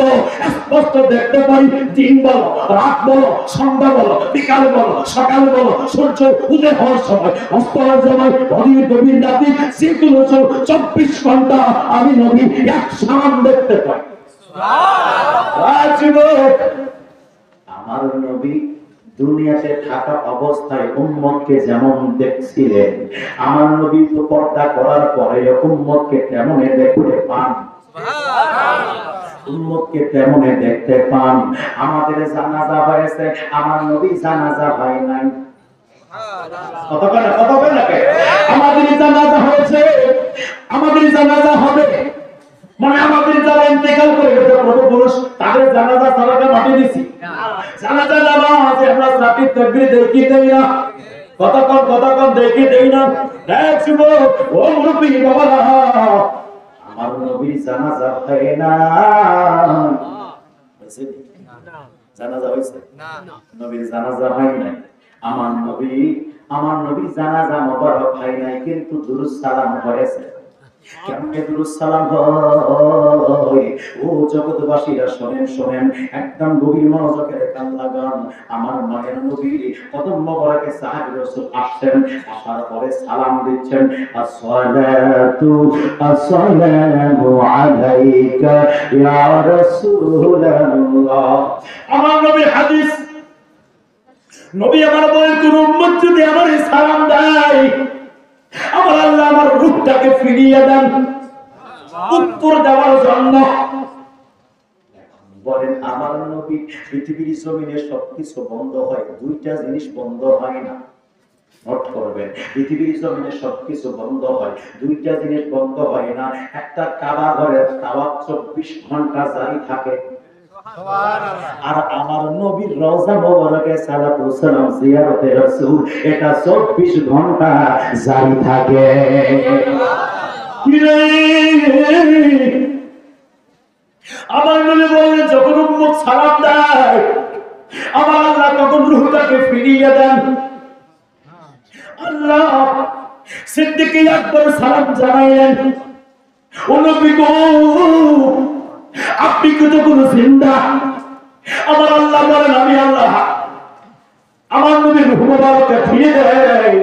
স্পষ্ট দেখতে পাই, দিন বলো, রাত বলো, সন্ধ্যা বলো, বিকাল বলো, সকাল বলো, সূর্য উদয় হওয়ার সময়, অস্ত হওয়ার সময়, অধীর গভীর রাতে, যেগুলো 24 ঘন্টা আমি নবী এক সমান দেখতে পাই। আমার নবী দুনিয়াতে থাকা অবস্থায় উম্মতকে যেমন দেখছিলেন, আমার নবী তো পর্দা করার পরে উম্মতকে তেমন দেখতে পান, উম্মতকে তেমন দেখতে পান। আমাদের জানাজা হয়েছে, আমার নবী জানাজা হয় নাই। আমাদের জানাজা হয়েছে, আমাদের জানাজা হবে, মানে আমাদের যারা ইন্তেকাল করে গেছে পূর্বপুরুষ, তাদের জানাজা সালাতে মাটি দিছি, জানাজা নামাজ আমরা সাথী তাকবীর দেখি দেই না, কতক্ষণ দেখি দেই না। দেখবো ও মুরব্বি বাবারা, আমার নবীর জানাজা হয় না, জানাজা হয়েছে না, নবীর জানাজা হয় নাই। আমার নবী জানাজা মোবারক হয় নাই, কিন্তু দুরূদ সালাম হয়েছে। কেমনে দুরূদ সালাম হয়? ও জগৎবাসীরা শোনেন, একদম গভীর মনোযোগের কান লাগান। আমার মায়ের নবী কদম মোবারকে সাহাবী রাসূল আসছেন, আসার পরে সালাম দিচ্ছেন, আসসালামু আলাইকা ইয়া রাসূলুল্লাহ। আমার নবীর হাদিস, নবী আমার বলেন, কোন উম্মত যদি আমার সালাম দেয়, আমার আল্লাহ আমার রূহটাকে ফিরিয়ে দেন উত্তর দেওয়ার জন্য। বলেন আমার নবী, পৃথিবীর জমিনে সবকিছু বন্ধ হয়, দুইটা জিনিস বন্ধ হয় না। নোট করবেন, পৃথিবীর জমিনে সবকিছু বন্ধ হয়, দুইটা জিনিস বন্ধ হয় না। একটা কাবা ঘরের তাওয়াফ 24 ঘন্টা জারি থাকে, আর আমার নবীর রওজা মোবারকে সালাতু সালাম জিয়ারতে রাসূল, এটা 24 ঘন্টা জারি থাকে। আমার নবী বলেন, যখন উম্মত সালাম দেয়, আমার আল্লাহ তখন রূহটাকে ফিরিয়ে দেন। আল্লাহ সিদ্দিক আকবর সালাম জানাইলেন, ও নবী গো, আপনি কি তো কোনো জিন্দা? আমার আল্লাহ বলেন, আমি আল্লাহ আমার নবীর রূহ মোবারককে ফিরিয়ে দেয়।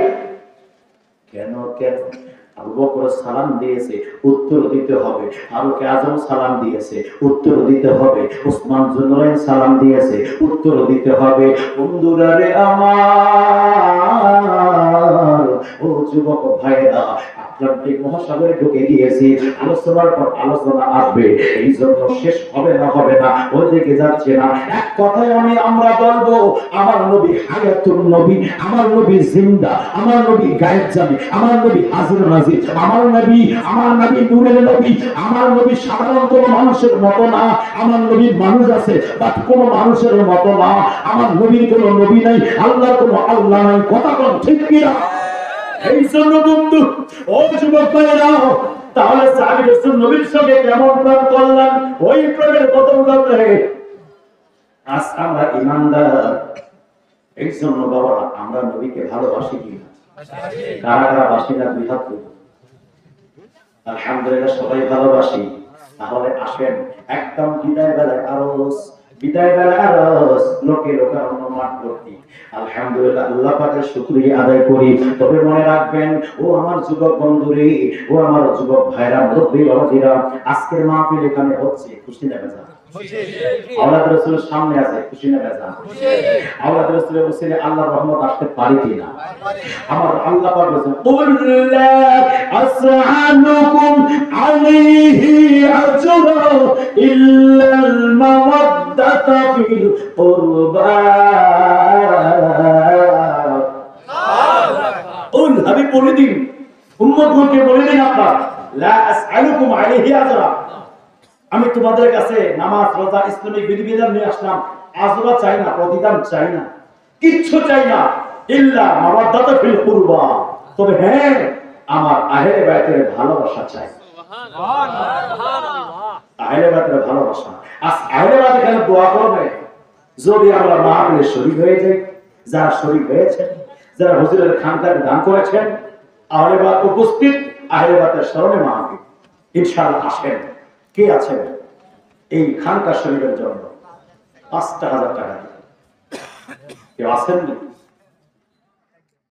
কেন? আবু বকর সালাম দিয়েছে, উত্তর দিতে হবে। ফারুক আজম সালাম দিয়েছে, উত্তর দিতে হবে। ওসমান জুনরাইন সালাম দিয়েছে, উত্তর দিতে হবে। বন্ধুরা রে আমার, ও যুবক ভাইরা, আটলান্টিক মহাসাগরে ঢুকে গিয়েছি, আলোচনার পর আলোচনা আসবে, এই জন্য শেষ হবে না, ওদিকে যাচ্ছে না। এক কথায় আমরা বলবো, আমার নবী হায়াতুন নবী, আমার নবী জিন্দা, আমার নবী গায়েব জানে, আমার নবী হাজির নাজির, আমার নবী নূরের নবী, আমার নবী সাধারণ কোন মানুষের মতো না। আমার নবীর মানুষ আছে, বাট কোন মানুষের মতো না। আমার নবীর কোন নবী নাই, আল্লাহর কোন আল্লাহ নাই। কথা কোন ঠিক কিনা? এই জন্য বন্ধু, ও যুবক ভাইরা, তাহলে সাহাবী রাসূল নবীর সঙ্গে কেমন প্রেম করলেন, ওই প্রেমের কত উদাহরণ। আজ আমরা ইমানদার, এই জন্য বাবা আমরা নবীকে ভালোবাসি কিনা? কারা কারা বাসি না? দুই হাত তুলুন। আলহামদুলিল্লাহ সবাই ভালোবাসি। তাহলে আসেন একদম বিদায় বেলায় আরজ লোকে অনুমান করতি। আলহামদুলিল্লাহ আল্লাহ পাকের শুকরিয়া আদায় করি। তবে মনে রাখবেন, ও আমার যুবক বন্ধুরে, ও আমার যুবক ভাইরা, মুরব্বী বাবাজিরা, আজকের মাহফিল এখানে হচ্ছে, খুশি না বেজার? আওলাদ রাসূলের সামনে আছে, খুশি না বেজার? আওলাদ রাসূলের ওসিলে আল্লাহর রহমত আসতে পারে কিনা? আমার আল্লাহ পাক বলেন, কুল লা আসআলুকুম আলাইহি আজরা ইল্লাল মাওয়াদ্দাতা ফিল কুরবা। কুল, আমি বলে দিন, উম্মতকে বলে দিন, আপনারা লা আসআলুকুম আলাইহি আজরা, আমি তোমাদের কাছে নামাজ, রোজা, ইসলামিক বিধিবিধান নিয়ে আসলাম, আজরা চাই না, প্রতিদান চাই না, কিচ্ছু চাই না, ইল্লা মাওয়াদ্দাতা ফিল কুরবা, তবে হ্যাঁ, আমার আহলে বায়তের ভালোবাসা চাই। আহলে বায়তের ভালোবাসা। আজ আহলে বায়ত এখানে দোয়া করবে, যদি আমরা মাহফিলে শরীক হয়ে যাই, যারা শরীক হয়েছেন, যারা হুজুরের খানকাতে দান করেছেন, আহলে বায়ত উপস্থিত, আহলে বায়তের স্মরণে মাহফিল ইনশাআল্লাহ আসেন। কে আছেন এই খানকা শরীফের জন্য ৫,০০০ টাকা কেউ আসেননি?